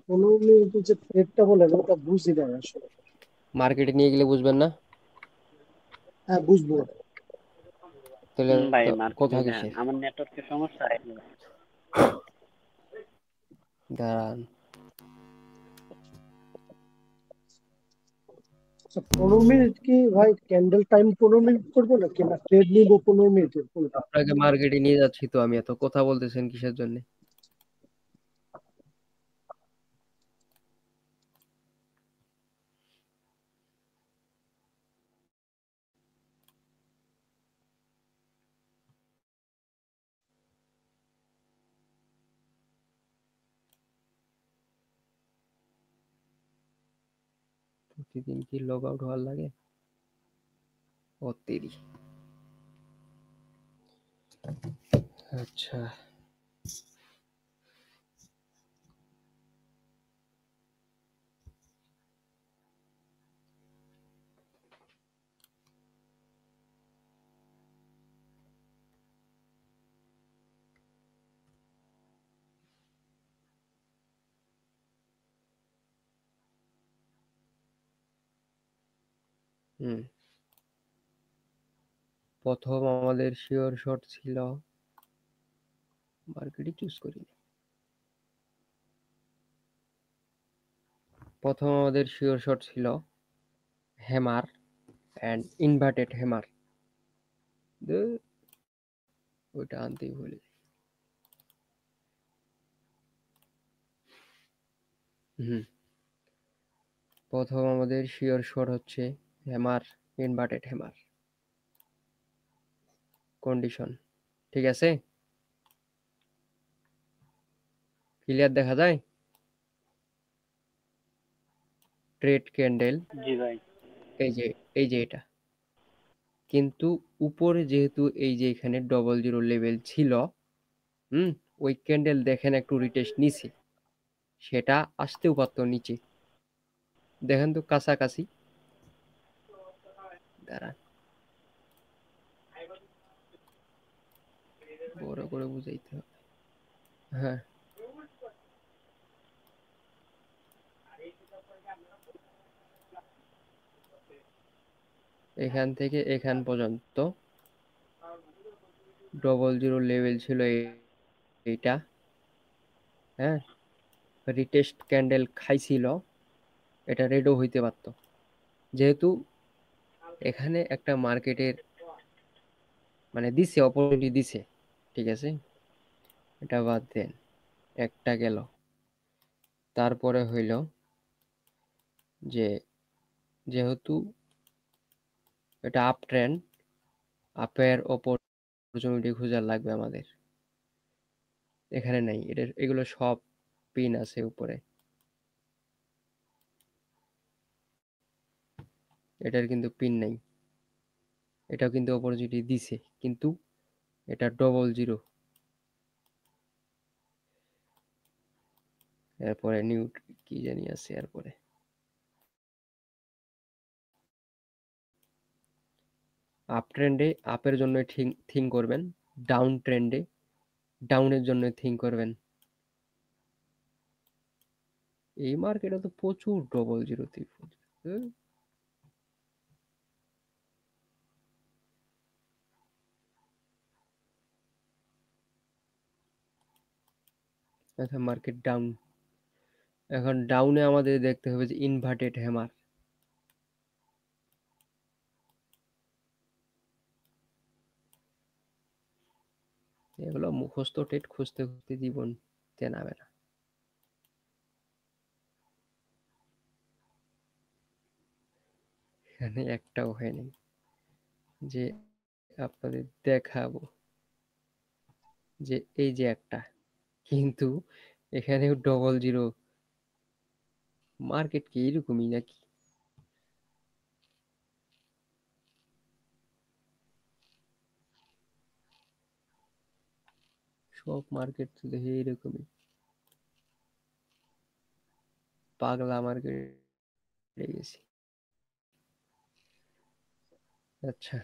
[SPEAKER 11] 15 মিনিটের যে ট্রেডটা বললেন ওটা বুঝি নাই আসলে।
[SPEAKER 2] মার্কেটে নিয়ে গেলে বুঝবেন না,
[SPEAKER 11] হ্যাঁ বুঝবো।
[SPEAKER 2] তাহলে
[SPEAKER 7] ভাই
[SPEAKER 2] কথা
[SPEAKER 7] মার্কেটে
[SPEAKER 2] কিসের?
[SPEAKER 7] আমার নেটওয়ার্কের সমস্যা।
[SPEAKER 2] দাঁড়ান,
[SPEAKER 11] আচ্ছা 15 মিনিট কি ভাই ক্যান্ডেল টাইম 15 মিনিট করবো নাকি না ট্রেড নিবো 15 মিনিটের কোনটা?
[SPEAKER 2] আপনাকে মার্কেটে নিয়ে যাচ্ছি তো আমি, এত কথা বলতেছেন কিসের জন্য? প্রতিদিন কি লগ আউট হওয়ার লাগে? ও তেরি। আচ্ছা, হুম প্রথম আমাদের শিওর শট ছিল মার্কেটই চুজ করি প্রথম আমাদের শিওর শট ছিল হ্যামার অ্যান্ড ইনভার্টেড হ্যামার ওইটা আনতেই ভুলে যাই। হুম প্রথম আমাদের শিওর শট হচ্ছে হ্যামার ইনভার্টেড হ্যামার কন্ডিশন ঠিক আছে ক্লিয়ার দেখা যায় ট্রেড ক্যান্ডেল
[SPEAKER 7] জি ভাই
[SPEAKER 2] এই যে এটা কিন্তু উপরে যেহেতু এই যে এখানে ডবল জিরো লেভেল ছিল ওই ক্যান্ডেল দেখেন একটু রিটেস্ট নিছে সেটা আসতেও পারতো নিচে দেখেন তো কাছাকাছি দাঁড়ান বড় করে বুঝাইতে হবে হ্যাঁ এখান থেকে এখান পর্যন্ত ডবল জিরো লেভেল ছিল এইটা হ্যাঁ রিটেস্ট ক্যান্ডেল খাইছিল এটা রেডও হইতে পারতো যেহেতু এখানে একটা মার্কেটের মানে দিছে অপরচুনিটি দিছে ঠিক আছে এটা বাদ দেন একটা গেল তারপরে হইল যে যেহেতু এটা আপ ট্রেন্ড আপের অপরচুনিটি খোঁজা লাগবে আমাদের এখানে নাই এগুলো সব পিন আছে উপরে এটার কিন্তু পিন নাই এটাও কিন্তু অপরচুনিটি দিছে কিন্তু এটা ডবল জিরো এরপরে নিউ কি জানি আছে এরপরে আপ ট্রেন্ডে আপের জন্য থিঙ্ক করবেন ডাউন ট্রেন্ডে ডাউনের জন্য থিঙ্ক করবেন এই মার্কেটে তো প্রচুর ডবল জিরো ত্রিপল আচ্ছা মার্কেট ডাউন এখন ডাউনে আমাদের দেখতে হবে যে ইনভার্টেড হ্যামার এগুলো মুখস্থ টেট খুঁজতে খুঁজতে জীবন চেনাবে না এখানে একটাও হয়নি যে আপনাদের দেখাবো যে এই যে একটা কিন্তু এখানেও ডবল জিরো মার্কেট কি এরকমই নাকি সব মার্কেট তো দেখি এরকমই পাগলা মার্কেট গেছি আচ্ছা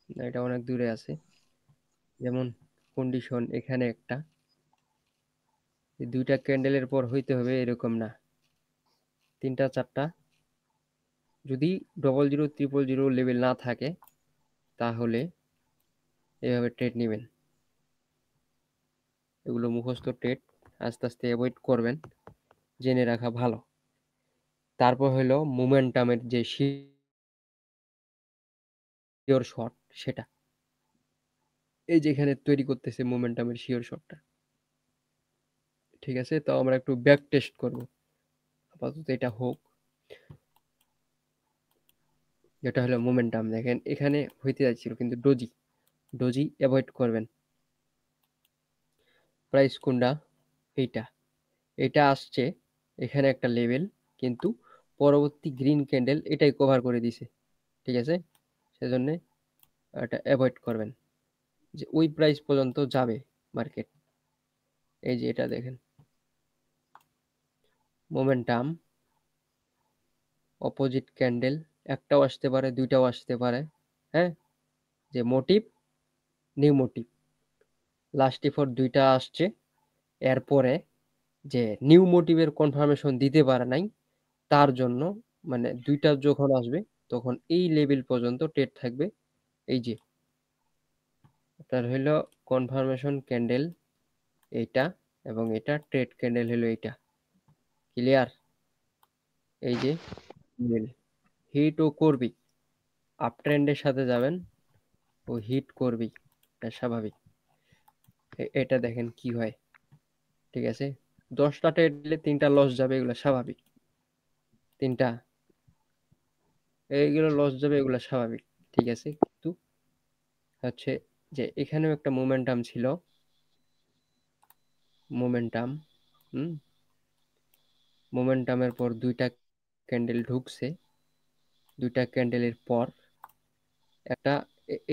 [SPEAKER 2] না এটা অনেক দূরে আছে যেমন কন্ডিশন এখানে একটা দুইটা ক্যান্ডেলের পর হইতে হবে এরকম না তিনটা চারটা যদি double zero triple zero level না থাকে তাহলে এভাবে ট্রেড নেবেন এগুলো মুখস্থ ট্রেড আস্তে আস্তে অ্যাভয়েড করবেন জেনে রাখা ভালো তারপর হলো মোমেন্টামের যে শিওর শট সেটা এই যেখানে তৈরি করতেছে মোমেন্টামের শিওর শটটা ঠিক আছে তো আমরা একটু ব্যাক টেস্ট করব আপাতত এটা হোক যেটা হলো মোমেন্টাম দেখেন এখানে হইতে যাচ্ছিল কিন্তু ডোজি অ্যাভয়েড করবেন প্রাইস কোনটা এটা আসছে এখানে একটা লেভেল কিন্তু পরবর্তী গ্রিন ক্যান্ডেল এটাই কভার করে দিছে ঠিক আছে সেজন্য এটা অ্যাভয়েড করবেন যে ওই প্রাইস পর্যন্ত যাবে মার্কেট এই যে এটা দেখেন মোমেন্টাম অপোজিট ক্যান্ডেল একটাও আসতে পারে দুইটাও আসতে পারে হ্যাঁ যে motive new motive last for দুইটা আসছে এরপরে যে নিউ মোটিভের কনফার্মেশন দিতে পারে নাই তার জন্য মানে দুইটা যখন আসবে তখন এই লেভেল পর্যন্ত ট্রেড থাকবে। এই যে আপনার হইলো কনফার্মেশন ক্যান্ডেল এইটা এবং এটা ট্রেড ক্যান্ডেল হলো এইটা। ক্লিয়ার? এই যে হিটও করবি, আপ ট্রেন্ডের সাথে যাবেন ও হিট করবি, এটা স্বাভাবিক। এটা দেখেন কি হয়, ঠিক আছে? 10টা ট্রেড দিলে 3টা লস যাবে, এগুলো স্বাভাবিক। 3টা এইগুলো লস যাবে, এগুলো স্বাভাবিক, ঠিক আছে? কিন্তু হচ্ছে যে এখানেও একটা মোমেন্টাম ছিল, মোমেন্টাম মোমেন্টামের পর দুইটা ক্যান্ডেল ঢুকছে, দুইটা ক্যান্ডেলের পর একটা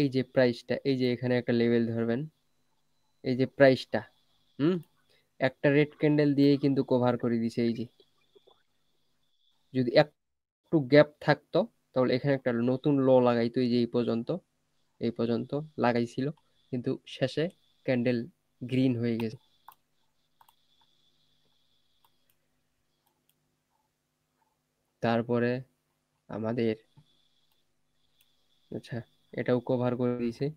[SPEAKER 2] এই যে প্রাইসটা, এই যে এখানে একটা লেভেল ধরবেন, এই যে প্রাইসটা একটা রেড ক্যান্ডেল দিয়েই কিন্তু কভার করে দিছে। এই যে যদি একটু গ্যাপ থাকতো তাহলে এখানে একটা নতুন লো লাগাইতো, এই যে এই পর্যন্ত লাগাইছিল, কিন্তু শেষে ক্যান্ডেল গ্রিন হয়ে গেছে। তারপরে আমাদের আচ্ছা এটাও কভার করে দিয়েছে।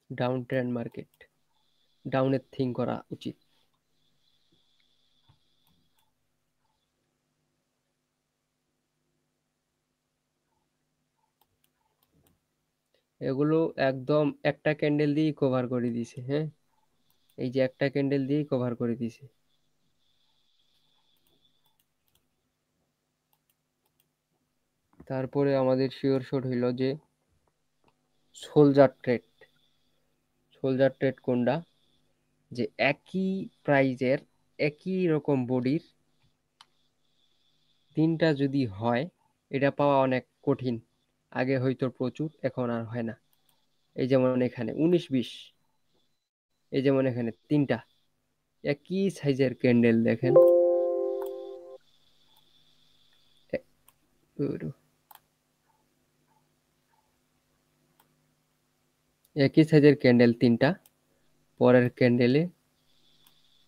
[SPEAKER 2] ডাউন ট্রেন্ড মার্কেট, ডাউনের থিং করা উচিত। এগুলো একদম একটা ক্যান্ডেল দিয়েই কভার করে দিয়েছে। হ্যাঁ, এই যে একটা ক্যান্ডেল দিয়েই কভার করে দিয়েছে। তারপরে আমাদের শিওর শট হইল যে সোলজার ট্রেড কোনটা, যে একই প্রাইজের একই রকম বডির 3টা যদি হয়, এটা পাওয়া অনেক কঠিন। আগে হয়তো প্রচুর, এখন আর হয় না। এই যেমন এখানে 19-20, এই যেমন এখানে 3টা একই সাইজের ক্যান্ডেল দেখেন, একই সাইজের ক্যান্ডেল 3টা, পরের ক্যান্ডেলে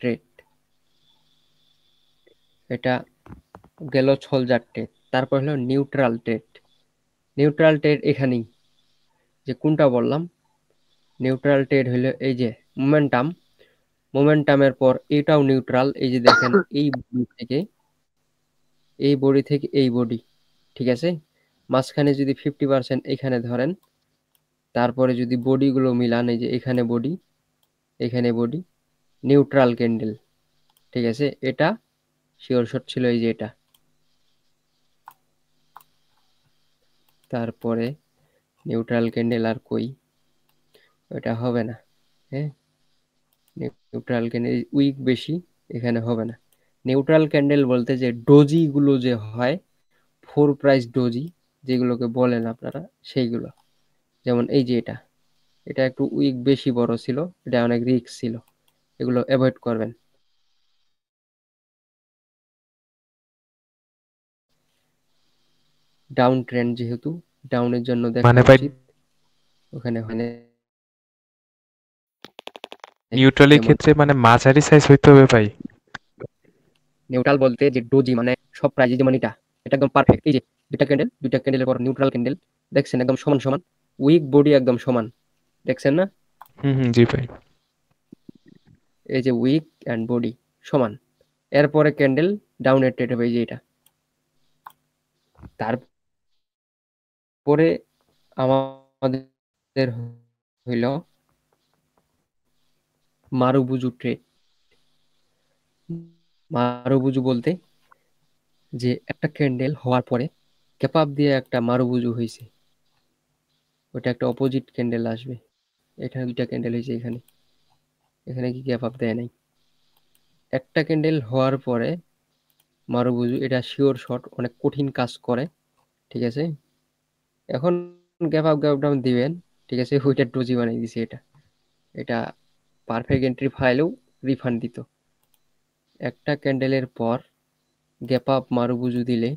[SPEAKER 2] ট্রেড। এটা গেল সোলজার ট্রেড। তারপর হলো নিউট্রাল ট্রেড। এখানেই যে কোনটা বললাম, নিউট্রাল ট্রেড হলো এই যে মোমেন্টামের পর এটাও নিউট্রাল। এই যে দেখেন এই বডি থেকে এই বডি, ঠিক আছে? মাঝখানে যদি 50% এখানে ধরেন, তারপরে যদি বডিগুলো মিলান, এই যে এখানে বডি, এখানে বডি, নিউট্রাল ক্যান্ডেল, ঠিক আছে? এটা শিওর শট ছিল, এই যে এটা। তারপরে নিউট্রাল ক্যান্ডেল আর কই, ওটা হবে না। হ্যাঁ, নিউট্রাল ক্যান্ডেল উইক বেশি, এখানে হবে না। নিউট্রাল ক্যান্ডেল বলতে যে ডোজি গুলো যে হয়, 4 প্রাইস ডোজি যেগুলোকে বলেন আপনারা, সেইগুলো। যেমন এই যে এটা একটু উইক বেশি বড় ছিল, এটা অনেক রিস্ক ছিল, এগুলো অ্যাভয়েড করবেন। ডাউন ট্রেন্ড যেহেতু, ডাউনের জন্য দেখা
[SPEAKER 10] মানে ভাই
[SPEAKER 2] উচিত, ওখানে হয় না।
[SPEAKER 10] নিউট্রালের
[SPEAKER 2] যেমন
[SPEAKER 10] ক্ষেত্রে মানে মাঝারি সাইজ হইতে হবে ভাই।
[SPEAKER 2] নিউট্রাল বলতে যে ডোজি মানে সব প্রাইজে, যেমন এটা একদম পারফেক্ট। এই যে দুইটা ক্যান্ডেলের পর নিউট্রাল ক্যান্ডেল দেখছেন, একদম সমান সমান, উইক বডি একদম সমান, দেখছেন না?
[SPEAKER 10] জি ভাই।
[SPEAKER 2] এই যে উইক এন্ড বডি সমান, এরপরে ক্যান্ডেল ডাউনের ট্রেড হবে, এই যে এটা। তারপরে আমাদের হইল মারুবুজু ট্রেড। মারুবুজু বলতে যে একটা ক্যান্ডেল হওয়ার পরে গ্যাপ আপ দিয়ে একটা মারুবুজু হয়েছে, ওটা একটা অপোজিট ক্যান্ডেল আসবে। এখানে দুইটা ক্যান্ডেল হয়েছে, এখানে কি গ্যাপ আপ দেয় নাই। একটা ক্যান্ডেল হওয়ার পরে মারুবুজু, এটা শিওর শট, অনেক কঠিন কাজ করে, ঠিক আছে? এখন গ্যাপ আপ ডাউন দিবেন, ঠিক আছে? ওইটা ডোজি বানিয়ে দিছে। এটা পারফেক্ট এন্ট্রি ফাইলেও রিফান্ড দিত। একটা ক্যান্ডেলের পর গ্যাপ আপ মারুবুজু দিলে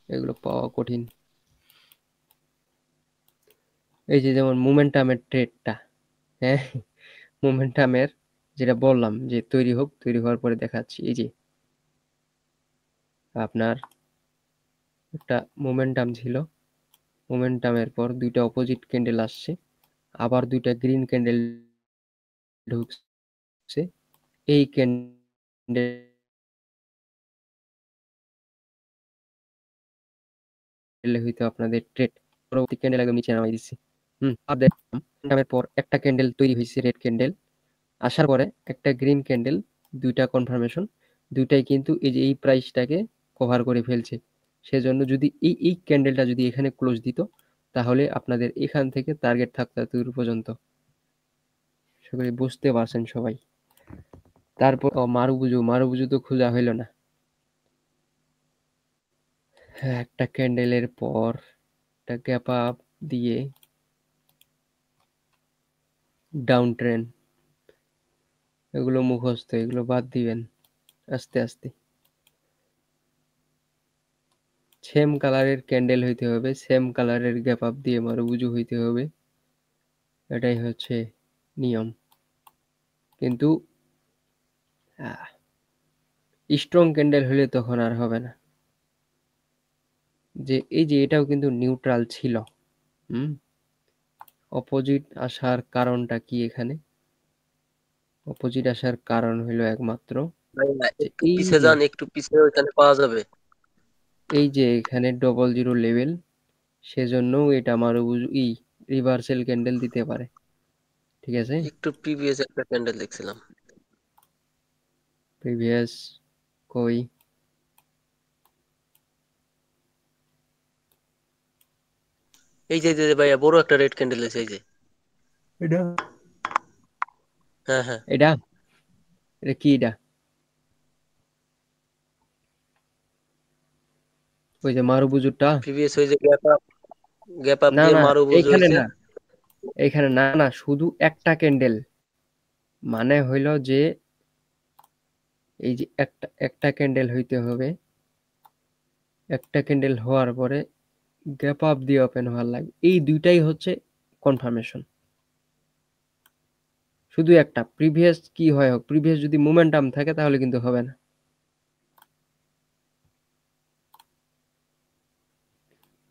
[SPEAKER 2] এগুলো পাওয়া কঠিন। এই যে যেমন মোমেন্টামের ট্রেডটা, হ্যাঁ, মোমেন্টামের যেটা বললাম যে তৈরি হোক, তৈরি হওয়ার পরে দেখাচ্ছি। এই যে আপনার একটা মোমেন্টাম ছিল, মোমেন্টামের পর দুইটা অপোজিট ক্যান্ডেল আসছে, আবার দুইটা গ্রিন ক্যান্ডেল ঢুকছে। এই ক্যান্ডেল হইতো আপনাদের ট্রেড, পরবর্তী ক্যান্ডেল একদম নিচে নামাই দিচ্ছি। মোমেন্টামের পর একটা ক্যান্ডেল তৈরি হয়েছে, রেড ক্যান্ডেল আসার পরে একটা গ্রিন ক্যান্ডেল, দুইটা কনফার্মেশন, দুইটাই কিন্তু এই যে এই প্রাইসটাকে কভার করে ফেলছে। সেজন্য যদি এই ক্যান্ডেলটা যদি এখানে ক্লোজ দিত, তাহলে আপনাদের এখান থেকে টার্গেট থাকতো এত দূর পর্যন্ত। সবাই বুঝতে পারছেন সবাই? তারপর মারুবুজু তো খোঁজা হইল না। হ্যাঁ, একটা ক্যান্ডেলের পর একটা গ্যাপ আপ দিয়ে ডাউন ট্রেন, এগুলো মুখস্থ, এগুলো বাদ দিবেন আস্তে আস্তে। সেম কালারের ক্যান্ডেল হইতে হবে, সেম কালারের গ্যাপ আপ দিয়ে মারুবুজু হইতে হবে, এটাই হচ্ছে নিয়ম। কিন্তু স্ট্রং ক্যান্ডেল হলে তখন আর হবে না। যে এই যে এটাও কিন্তু নিউট্রাল ছিল, অপোজিট আসার কারণটা কি? এখানে অপোজিট আসার কারণ হইল একমাত্র
[SPEAKER 3] একটু পিছে যান, একটু পিছে, ওইখানে পাওয়া যাবে।
[SPEAKER 2] এই যে এখানে 00 লেভেল, সেজন্য এটা মারুবুজু রিভার্সাল ক্যান্ডেল দিতে পারে। ঠিক আছে,
[SPEAKER 3] একটু প্রিভিয়াস একটা ক্যান্ডেল দেখছিলাম।
[SPEAKER 2] প্রিভিয়াস কই?
[SPEAKER 3] এই যে ভাইয়া বড় একটা রেড ক্যান্ডেল আছে, এই যে
[SPEAKER 2] এটা,
[SPEAKER 3] হ্যাঁ হ্যাঁ,
[SPEAKER 2] এটা এটা কি? এটা ওই যে মারুবুজুটা?
[SPEAKER 3] প্রিভিয়াস ওই যে গ্যাপ আপ
[SPEAKER 2] না
[SPEAKER 3] দিয়ে
[SPEAKER 2] না,
[SPEAKER 3] মারুবুজু
[SPEAKER 2] এইখানে
[SPEAKER 3] হইছে।
[SPEAKER 2] না, এইখানে না না, শুধু একটা ক্যান্ডেল। মানে হইল যে এই যে একটা ক্যান্ডেল হইতে হবে, একটা ক্যান্ডেল হওয়ার পরে গ্যাপ আপ দিয়ে ওপেন হওয়ার লাগে। এই দুইটাই হচ্ছে কনফার্মেশন, শুধু একটা। প্রিভিয়াস কি হয় হোক, প্রিভিয়াস যদি মোমেন্টাম থাকে তাহলে কিন্তু হবে না।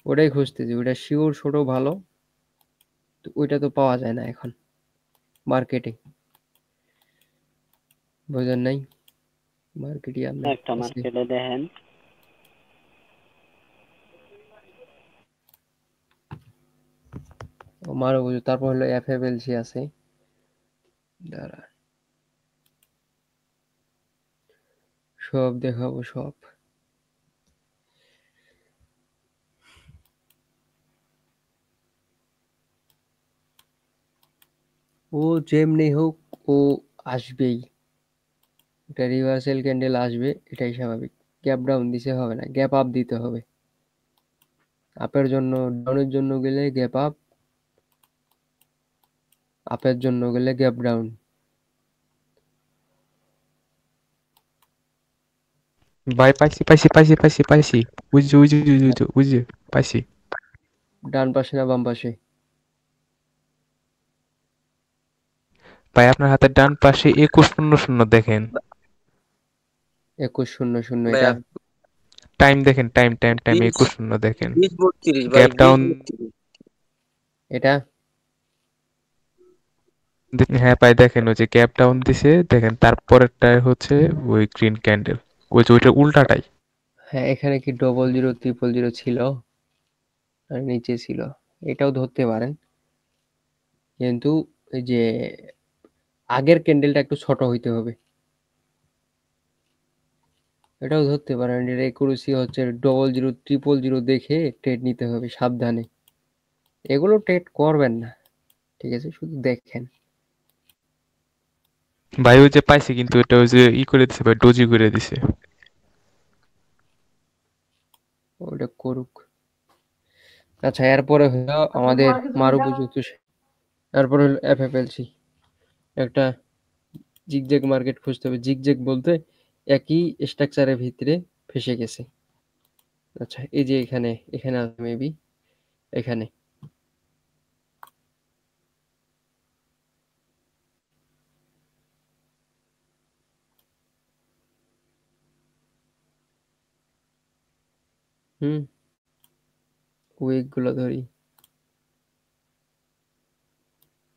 [SPEAKER 2] ওটাই খুঁজতেছি, ওটা শিওর ছোট ভালো, তো ওইটা তো পাওয়া যায় না এখন মার্কেটে, বোঝেন নাই? মার্কেটে আর নাই।
[SPEAKER 7] একটা মার্কেটে দেখেন
[SPEAKER 2] মারুবুজু, তারপর হলো এফএফএলসি আছে, দাঁড়া সব দেখাবো সব। ও যেমনি হোক ও আসবেই, এটা রিভার্সাল ক্যান্ডেল আসবে, এটাই স্বাভাবিক। গ্যাপ ডাউন দিতে হবে না, গ্যাপ আপ দিতে হবে। আপের জন্য ডাউনের জন্য গেলে গ্যাপ আপ, আপের জন্য গেলে গ্যাপ ডাউন।
[SPEAKER 10] ভাই পাইছি পাইছি পাইছি পাইছি পাইছি, বুঝছি বুঝছি বুঝছি বুঝছি, পাইছি।
[SPEAKER 2] ডান পাশে না বাম পাশে?
[SPEAKER 10] ভাই আপনার হাতের ডান পাশে 21:00 দেখেন।
[SPEAKER 2] 21:00
[SPEAKER 3] ভাইয়া
[SPEAKER 2] এটা?
[SPEAKER 10] টাইম দেখেন, টাইম টাইম টাইম 21:00 দেখেন।
[SPEAKER 3] 20:32 ভাই,
[SPEAKER 10] গ্যাপ ডাউন,
[SPEAKER 3] 20:32।
[SPEAKER 2] এটা?
[SPEAKER 10] হ্যাঁ ভাই দেখেন, ওই যে গ্যাপ ডাউন দিছে দেখেন, তারপরেরটায় হচ্ছে ওই গ্রিন ক্যান্ডেল, ওই যে ওইটার উল্টাটাই।
[SPEAKER 2] হ্যাঁ, এখানে কি 0000 ছিল আর নিচে ছিল, এটাও ধরতে পারেন। কিন্তু এই যে আগের ক্যান্ডেলটা একটু ছোট হইতে হবে, এটাও ধরতে পারেন। এর একুরেসি হচ্ছে 0000 দেখে ট্রেড নিতে হবে সাবধানে। এগুলো ট্রেড করবেন না, ঠিক আছে, শুধু দেখেন।
[SPEAKER 10] ভাই ওই যে পাইছি, কিন্তু এটা ওই যে করে দিছে ভাই, ডোজি করে দিছে।
[SPEAKER 2] ওটা করুক। আচ্ছা, এরপরে হলো আমাদের মারুবুজু, তারপরে হলো এফএফএলসি। একটা জিগজ্যাগ মার্কেট খুঁজতে হবে। জিগজ্যাগ বলতে একই স্ট্রাকচারের ভিতরে ফেসে গেছে, আচ্ছা এই যে এখানে আছে মেবি এখানে উইক গুলো ধরি,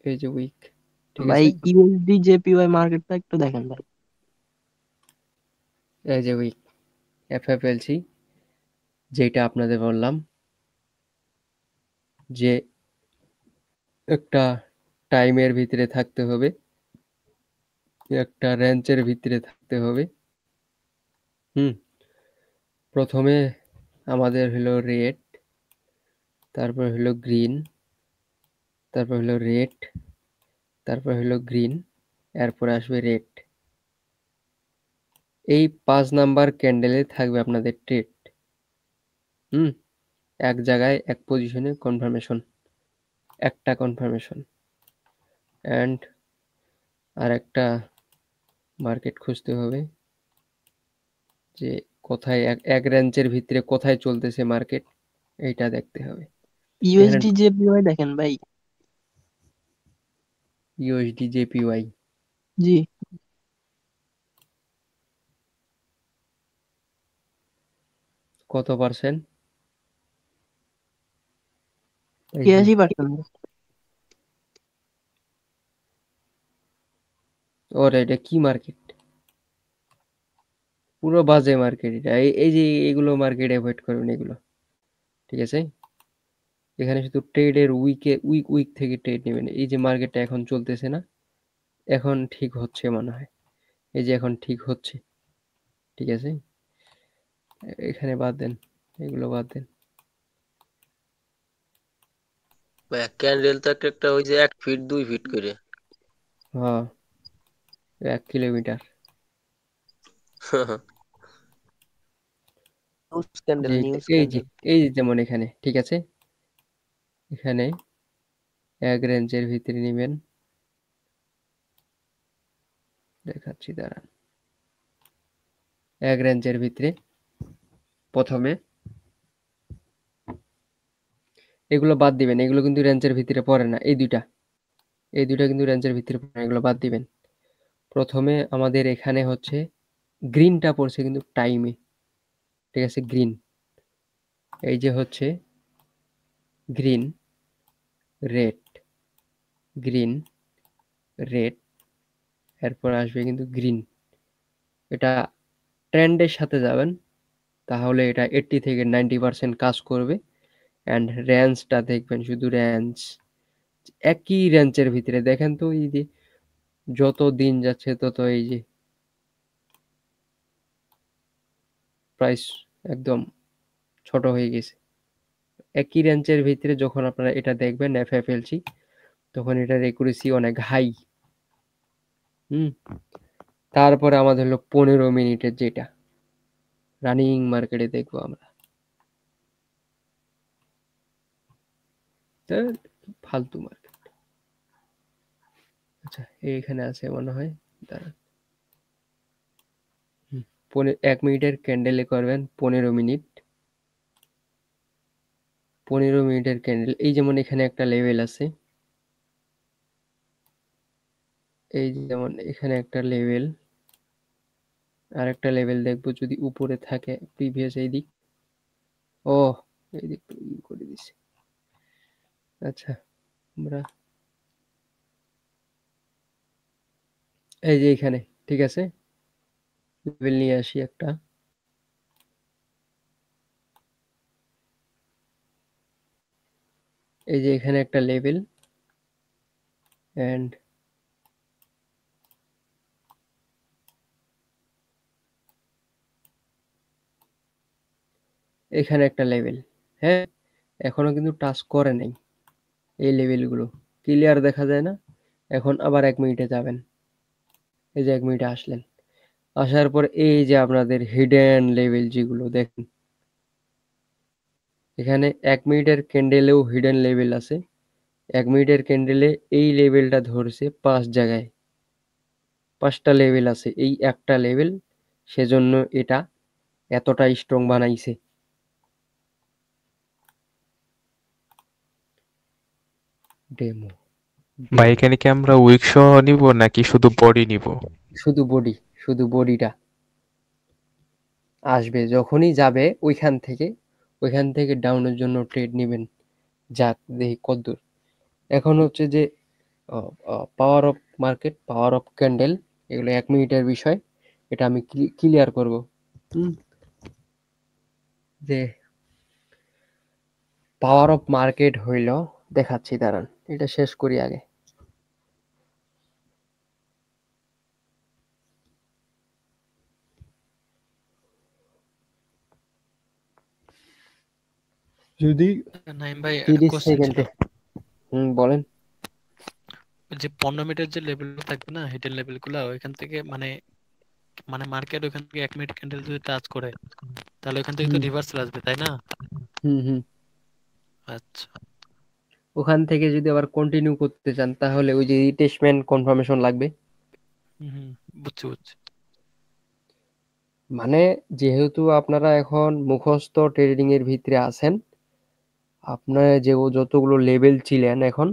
[SPEAKER 2] এই যে উইক, ঠিক
[SPEAKER 6] ভাই
[SPEAKER 2] আছে,
[SPEAKER 6] ইউএসডি জেপিওয়াই মার্কেটটা একটু দেখেন ভাই।
[SPEAKER 2] এই যে উইক এফএফএলসি, যেটা আপনাদের বললাম যে একটা টাইমের ভিতরে থাকতে হবে, একটা রেঞ্জের ভিতরে থাকতে হবে। প্রথমে আমাদের হলো রেড, তারপর হলো গ্রিন, তারপর হলো রেড, তারপর হলো গ্রিন, এরপরে আসবে রেড। এই 5 নাম্বার ক্যান্ডেলে থাকবে আপনাদের ট্রেড। এক জায়গায় এক পজিশনে কনফার্মেশন, একটা কনফার্মেশন, অ্যান্ড আর একটা মার্কেট খুঁজতে হবে যে কোথায় এক রেঞ্জের ভিতরে কোথায় চলতেছে মার্কেট, এইটা দেখতে হবে।
[SPEAKER 6] ইউএসডি জেপিওয়াই দেখেন ভাই।
[SPEAKER 2] ইউএসডি জেপিওয়াই,
[SPEAKER 6] জি
[SPEAKER 2] কত পার্সেন্ট?
[SPEAKER 6] 83%।
[SPEAKER 2] ওর এটা কি মার্কেট? পুরো বাজে মার্কেট এটা। এই যে এগুলো মার্কেট অ্যাভয়েড করবেন এগুলো, ঠিক আছে? এখানে শুধু ট্রেডের উইক থেকে ট্রেড নেবেন। এই যে মার্কেটটা এখন চলতেছে না, এখন ঠিক হচ্ছে মনে হয়, এই যে এখন ঠিক হচ্ছে, ঠিক আছে? এখানে বাদ দেন, এগুলো বাদ দেন।
[SPEAKER 3] ভাই ক্যান্ডেল তো একটা ওই যে 1 ফিট 2 ফিট করে।
[SPEAKER 2] হ্যাঁ 1 কিলোমিটার।
[SPEAKER 6] নিউজ ক্যান্ডেল,
[SPEAKER 2] যে
[SPEAKER 6] নিউজ
[SPEAKER 2] এই যে
[SPEAKER 6] ক্যান্ডেল।
[SPEAKER 2] যেমন এখানে, ঠিক আছে, এখানে এক রেঞ্জের ভিতরে নেবেন, দেখাচ্ছি দাঁড়ান। এক রেঞ্জের ভিতরে প্রথমে এগুলো বাদ দিবেন, এগুলো কিন্তু রেঞ্জের ভিতরে পড়ে না। এই দুইটা কিন্তু রেঞ্জের ভিতরে পড়ে না, এগুলো বাদ দিবেন। প্রথমে আমাদের এখানে হচ্ছে গ্রিনটা পড়ছে কিন্তু টাইমে, ঠিক আছে, গ্রিন, এই যে হচ্ছে গ্রিন, রেড, গ্রিন, রেড, এরপর আসবে কিন্তু গ্রিন। এটা ট্রেন্ডের সাথে যাবেন, তাহলে এটা 80 থেকে 90% কাজ করবে। অ্যান্ড রেঞ্জটা দেখবেন, শুধু রেঞ্জ একই রেঞ্জের ভিতরে দেখেন তো, এই যে যত দিন যাচ্ছে তত এই যে প্রাইস একদম ছোট হয়ে গেছে। একই রেঞ্জের ভিতরে যখন আপনারা এটা দেখবেন এফএফএলসি, তখন এটার একুরেসি অনেক হাই। তারপরে আমাদের হলো 15 মিনিটের, যেটা রানিং মার্কেটে দেখবো আমরা। ফালতু মার্কেট। আচ্ছা এইখানে আছে মনে হয়, দাঁড়ান। 1 মিনিটের ক্যান্ডেলে করবেন 15 মিনিট, 15 মিনিটের ক্যান্ডেল। এই যেমন এখানে একটা লেভেল আছে, এই যেমন এখানে একটা লেভেল, আর একটা লেভেল দেখবো যদি উপরে থাকে প্রিভিয়াস এই দিক। ও এই দিক করে দিছি। আচ্ছা আমরা এই যে এখানে, ঠিক আছে, লেভেল নিয়ে আসি একটা। এই যে এখানে একটা লেভেল, এন্ড এখানে একটা লেভেল। হ্যাঁ, এখনো কিন্তু টাচ করে নাই এই লেভেলগুলো, ক্লিয়ার দেখা যায় না। এখন আবার 1 মিনিটে যাবেন, এই যে 1 মিনিটে আসলেন, আসার পর এই যে আপনাদের হিডেন লেভেল যেগুলো দেখেন, এখানে 1 মিনিটের ক্যান্ডেলেও হিডেন লেভেল আছে। 1 মিনিটের ক্যান্ডেলে এই লেভেলটা ধরছে 5 জায়গায়, 5টা লেভেল আছে, এই একটা লেভেল, সেজন্য এটা এতটা স্ট্রং বানাইছে। ডেমো
[SPEAKER 10] ভাই এখানে কি আমরা উইক সহ নিব নাকি শুধু বডি নিব?
[SPEAKER 2] শুধু বডিটা আসবে যখনই যাবে ওইখান থেকে ডাউনের জন্য ট্রেড নেবেন। যাক দেখি কতদূর। এখন হচ্ছে যে পাওয়ার of market, power of candle, এগুলো 1 মিনিটের বিষয়। এটা আমি ক্লিয়ার করব। যে পাওয়ার অফ মার্কেট হইল, দেখাচ্ছি দাঁড়ান, এটা শেষ করি আগে। যদি
[SPEAKER 4] নাইম ভাই একটা
[SPEAKER 2] 30
[SPEAKER 4] কোশ্চেন ছিল,
[SPEAKER 2] সেকেন্ডে বলেন।
[SPEAKER 4] যে 15 মিনিটের যে লেভেল থাকবে না, হিডেন লেভেল গুলা, ওইখান থেকে মানে মানে মার্কেট ওইখান থেকে 1 মিনিট ক্যান্ডেল যদি টাচ করে তাহলে ওইখান থেকে তো
[SPEAKER 2] হুম
[SPEAKER 4] রিভার্সাল আসবে, তাই না?
[SPEAKER 2] হুম
[SPEAKER 4] আচ্ছা,
[SPEAKER 2] ওখান থেকে যদি আবার কন্টিনিউ করতে চান তাহলে ওই যে রিটেস্টমেন্ট কনফার্মেশন লাগবে।
[SPEAKER 4] হুম, বুঝছি।
[SPEAKER 2] মানে যেহেতু আপনারা এখন মুখস্থ ট্রেডিং এর ভিতরে আছেন, আপনারা যে যতগুলো লেভেল ছিলেন এখন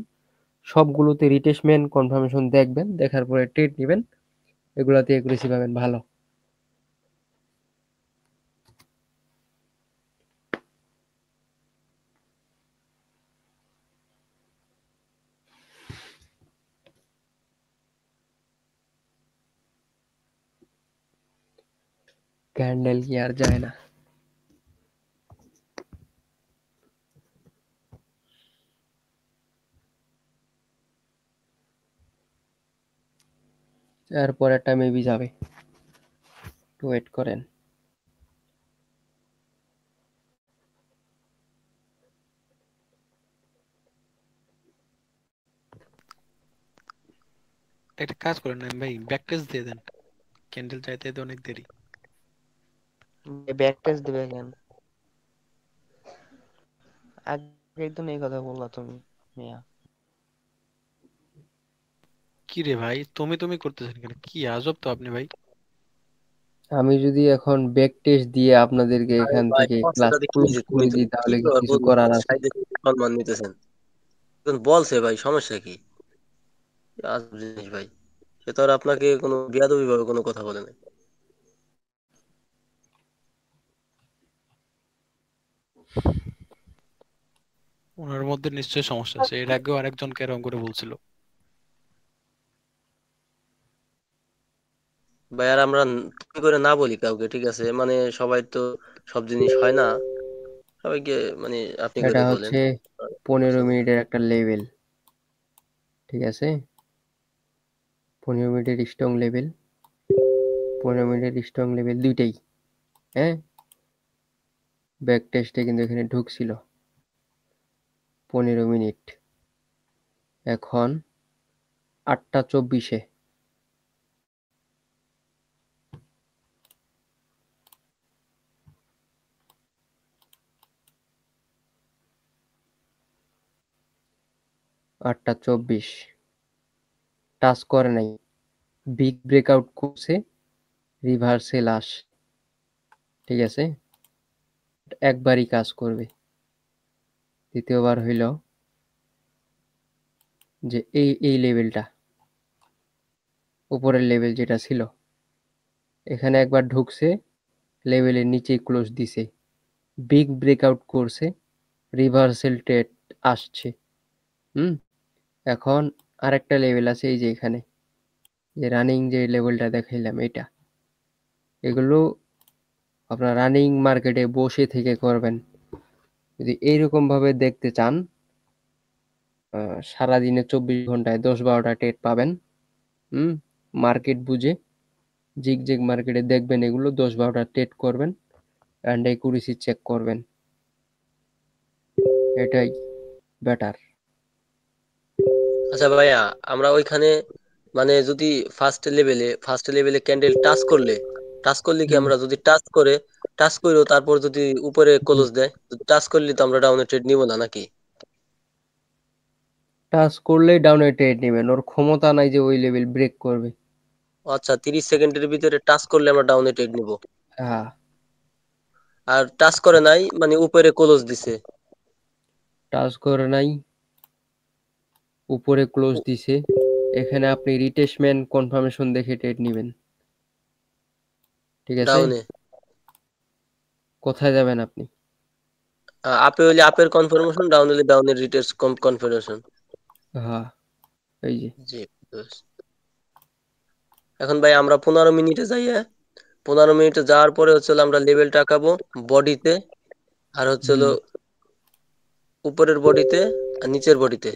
[SPEAKER 2] সবগুলোতে রিটেস্টমেন্ট কনফার্মেশন দেখবেন, দেখার পরে ট্রেড নেবেন, এগুলাতে একুরেসি পাবেন ভালো। ক্যান্ডেল কি আর যায় না? এরপরেরটা মেবি যাবে, একটু ওয়েট করেন।
[SPEAKER 4] একটা কাজ করেন নাইম ভাই, ব্যাক টেস্ট দিয়ে দেন, ক্যান্ডেল চাইতে তো অনেক দেরি।
[SPEAKER 6] ব্যাক টেস্ট দিবে কেন? আগেই তো এই কথা বললা তুমি মিয়া।
[SPEAKER 4] কি রে ভাই, তুমি করতেছেন কেন? কি আজব তো আপনি ভাই।
[SPEAKER 2] আমি যদি এখন ব্যাক টেস্ট দিয়ে আপনাদেরকে
[SPEAKER 3] আরে
[SPEAKER 2] এখান
[SPEAKER 3] ভাই
[SPEAKER 2] থেকে ক্লাস
[SPEAKER 3] সমস্যাটা কি
[SPEAKER 2] ক্লোজ
[SPEAKER 3] যে
[SPEAKER 2] করে দিই
[SPEAKER 3] কি
[SPEAKER 2] তাহলে কি
[SPEAKER 3] ব্যাপার
[SPEAKER 2] কিছু
[SPEAKER 3] বলতেছেন,
[SPEAKER 2] করার আছে?
[SPEAKER 3] সাইডে সম্মান নিতেছেন। এখন বলছে ভাই, সমস্যা কি? আজব জিনিস ভাই। সে তো আর আপনাকে কোনো বেয়াদবি ভাবে কোনো কথা বলে নাই।
[SPEAKER 4] ওনার মধ্যে নিশ্চয়ই সমস্যা আছে, এর আগেও আরেকজনকে এরকম করে বলছিল।
[SPEAKER 3] ভাই আর আমরা তুমি করে না বলি কাউকে, ঠিক আছে? মানে সবাই তো সব জিনিস হয় না, সবাইকে মানে আপনি
[SPEAKER 2] এটা
[SPEAKER 3] করে বলেন।
[SPEAKER 2] হচ্ছে 15 মিনিটের একটা লেভেল, ঠিক আছে? 15 মিনিটের স্ট্রং লেভেল, 15 মিনিটের স্ট্রং লেভেল দুইটাই। হ্যাঁ, ব্যাক টেস্টে কিন্তু এখানে ঢুকছিল 15 মিনিট, এখন 8টা 24-এ আটটা 24 টাচ করে নাই, বিগ ব্রেকআউট করছে, রিভার্সেল আস, ঠিক আছে? একবারই কাজ করবে। দ্বিতীয়বার হইল যে এই লেভেলটা, উপরের লেভেল যেটা ছিল, এখানে একবার ঢুকছে, লেভেলের নিচে ক্লোজ দিছে, বিগ ব্রেকআউট করছে, রিভার্সেল ট্রেড আসছে। এখন আরেকটা লেভেল আছে এই যে এখানে, যে রানিং যে লেভেলটা দেখাইলাম এটা, এগুলো আপনার রানিং মার্কেটে বসে থেকে করবেন। যদি এইরকম ভাবে দেখতে চান, সারাদিনে 24 ঘন্টায় 10-12টা ট্রেড পাবেন। মার্কেট বুঝে জিগজ্যাগ মার্কেটে দেখবেন, এগুলো 10-12টা ট্রেড করবেন অ্যান্ড একুরেসি চেক করবেন, এটাই বেটার।
[SPEAKER 3] আচ্ছা ভাইয়া, আমরা ওইখানে মানে যদি ফার্স্ট লেভেলে ক্যান্ডেল টাচ করলে কি আমরা যদি টাচ করেও তারপর যদি উপরে ক্লোজ দেয়, টাচ করলে তো আমরা ডাউনে ট্রেড নিব না নাকি?
[SPEAKER 2] টাচ করলেই ডাউনে ট্রেড নেবেন, ওর ক্ষমতা নাই যে ওই লেভেল ব্রেক করবে।
[SPEAKER 3] আচ্ছা, 30 সেকেন্ডের ভিতরে টাচ করলে আমরা ডাউনে ট্রেড নিব,
[SPEAKER 2] হ্যাঁ,
[SPEAKER 3] আর টাচ করে নাই মানে উপরে ক্লোজ দিছে।
[SPEAKER 2] টাচ করে নাই, উপরে ক্লোজ দিছে, এখানে আপনি রিটেস্টমেন্ট কনফার্মেশন দেখে ট্রেড নেবেন। ঠিক আছে,
[SPEAKER 3] ডাউনে
[SPEAKER 2] কোথায় যাবেন আপনি?
[SPEAKER 3] আপে হইলে আপের কনফার্মেশন, ডাউন হইলে ডাউনের রিটেস্ট কনফার্মেশন।
[SPEAKER 2] হ্যাঁ এই যে
[SPEAKER 3] জি এখন ভাই আমরা 15 মিনিটে যাই। 15 মিনিটে যাওয়ার পরে হচ্ছে আমরা লেভেলটা আঁকাবো বডিতে, আর হচ্ছে উপরের বডিতে আর নিচের বডিতে।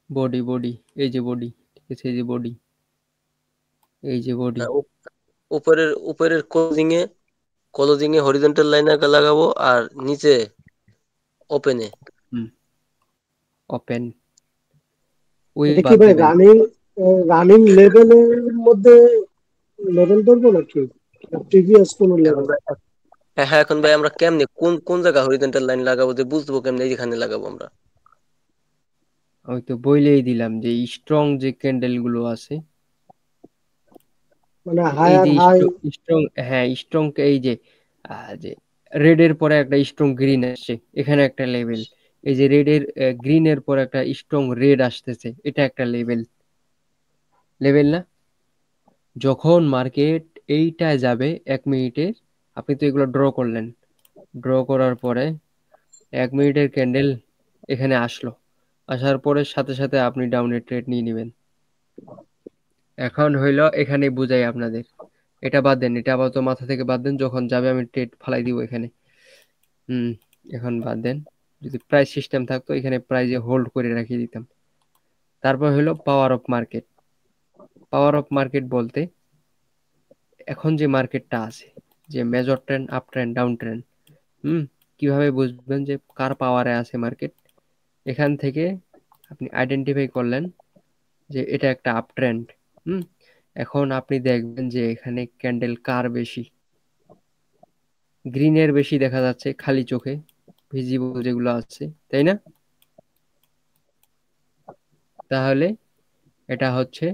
[SPEAKER 2] বডি বডি এই যে বডি, ঠিক আছে, এই যে বডি, এই যে বডি।
[SPEAKER 3] উপরের ক্লোজিং এ হরিজন্টাল লাইন লাগাবো, আর নিচে ওপেনে
[SPEAKER 2] ওপেন ওই
[SPEAKER 11] এটা কি
[SPEAKER 2] বাদ
[SPEAKER 11] ভাই
[SPEAKER 2] দিবেন।
[SPEAKER 11] রানিং লেভেলের মধ্যে লেভেল ধরবো নাকি প্রিভিয়াস কোন লেভেল?
[SPEAKER 3] হ্যাঁ এখন ভাই আমরা কেমনে কোন কোন জায়গা হরিজন্টাল লাইন লাগাবো, যে বুঝবো কেমনে এইখানে লাগাবো আমরা?
[SPEAKER 2] আমি তো বইলেই দিলাম যে স্ট্রং যে ক্যান্ডেল গুলো আছে,
[SPEAKER 11] মানে
[SPEAKER 2] এই
[SPEAKER 11] হায়ার
[SPEAKER 2] যে
[SPEAKER 11] হাই।
[SPEAKER 2] স্ট্রং, হ্যাঁ স্ট্রং, এই যে যে রেড এর পরে একটা স্ট্রং গ্রিন আসছে, এখানে একটা লেভেল। এই যে রেড এর গ্রিন এর পরে একটা স্ট্রং রেড আসতেছে, এটা একটা লেভেল, লেভেল না? যখন মার্কেট এইটায় যাবে 1 মিনিটে, আপনি তো এগুলো ড্র করলেন, ড্র করার পরে 1 মিনিটের ক্যান্ডেল এখানে আসলো, আসার পরে সাথে সাথে আপনি ডাউনের ট্রেড নিয়ে নেবেন। এখন হইলো এখানে বুঝাই আপনাদের, এটা বাদ দেন, এটা আপাতত মাথা থেকে বাদ দেন, যখন যাবে আমি ট্রেড ফালাই দিব এখানে। এখন বাদ দেন, যদি প্রাইস সিস্টেম থাকতো এখানে প্রাইজে হোল্ড করে রাখিয়ে দিতাম। তারপর হলো power of market. Power of market বলতে এখন যে মার্কেটটা আছে, যে major trend, up trend, down trend, কিভাবে বুঝবেন যে কার পাওয়ারে আছে মার্কেট? এখান থেকে আপনি আইডেন্টিফাই করলেন যে এটা একটা আপ ট্রেন্ড। এখন আপনি দেখবেন যে এখানে ক্যান্ডেল কার বেশি, গ্রিনের বেশি দেখা যাচ্ছে খালি চোখে, ভিজিবল যেগুলো আছে, তাই না? তাহলে এটা হচ্ছে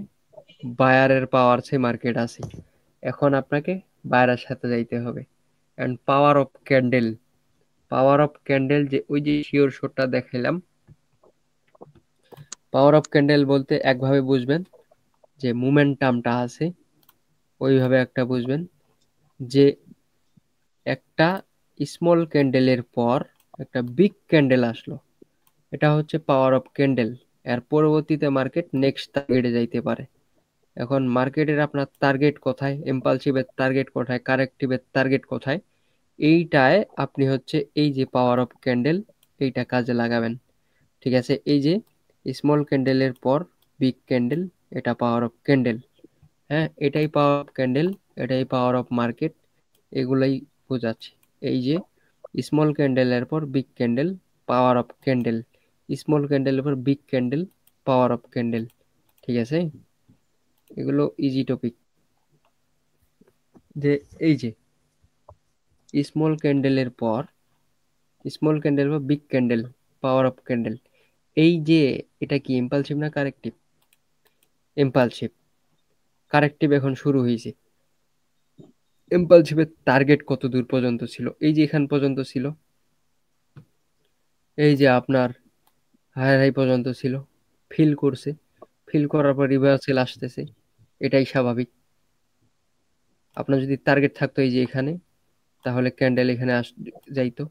[SPEAKER 2] বায়ারের পাওয়ার সে মার্কেট আছে। এখন আপনাকে বায়ারের সাথে যাইতে হবে। And power of candle, power of candle যে ওই যে শিওর শটটা দেখাইলাম, পাওয়ার অফ ক্যান্ডেল বলতে একভাবে বুঝবেন যে মোমেন্টামটা আছে, ওইভাবে একটা বুঝবেন যে একটা স্মল ক্যান্ডেলের পর একটা বিগ ক্যান্ডেল আসলো, এটা হচ্ছে পাওয়ার অফ ক্যান্ডেল। এর পরবর্তীতে মার্কেট নেক্সট টার্গেটে যাইতে পারে। এখন মার্কেটের আপনার টার্গেট কোথায়, ইম্পালসিভের টার্গেট কোথায়, কারেক্টিভের টার্গেট কোথায়, এইটায় আপনি হচ্ছে এই যে পাওয়ার অফ ক্যান্ডেল এইটা কাজে লাগাবেন। ঠিক আছে, এই যে স্মল ক্যান্ডেলের পর বিগ ক্যান্ডেল, এটা পাওয়ার অফ ক্যান্ডেল। হ্যাঁ, এটাই পাওয়ার অফ ক্যান্ডেল, এটাই পাওয়ার অফ মার্কেট, এগুলাই বোঝাচ্ছি। এই যে স্মল ক্যান্ডেলের পর big candle, power of candle, small ক্যান্ডেলের পর big candle, power of candle. ঠিক আছে, এগুলো ইজি টপিক। যে এই যে স্মল ক্যান্ডেলের পর big candle, power of candle, এই যে এটা কি ইম্পালসিভ না কারেক্টিভ? ইম্পালসিভ। কারেক্টিভ এখন শুরু হয়েছে। ইম্পালসিভের টার্গেট কত দূর পর্যন্ত ছিল? এই যে এখান পর্যন্ত ছিল, এই যে আপনার হায়ার হাই পর্যন্ত ছিল, ফিল করছে, ফিল করার পর রিভার্সাল আসতেছে, এটাই স্বাভাবিক। আপনার যদি টার্গেট থাকতো এই যে এখানে, তাহলে ক্যান্ডেল এখানে যাইতো।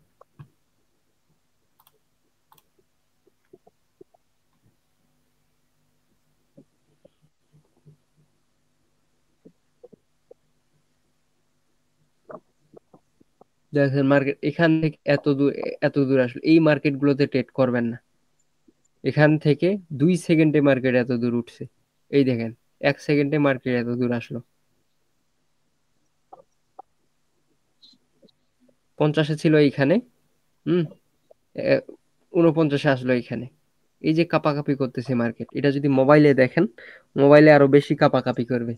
[SPEAKER 2] দেখেন মার্কেট এখান থেকে এত দূর আসলো, এই মার্কেট গুলোতে ট্রেড করবেন না। এখান থেকে 2 সেকেন্ডে মার্কেট এত দূর উঠছে, এই দেখেন 1 সেকেন্ডে মার্কেট এত দূর আসলো, 50-এ ছিল এইখানে, 49-এ আসলো এইখানে। এই যে কাপাকাপি করতেছে মার্কেট, এটা যদি মোবাইলে দেখেন, মোবাইলে আরো বেশি কাপাকাপি করবে।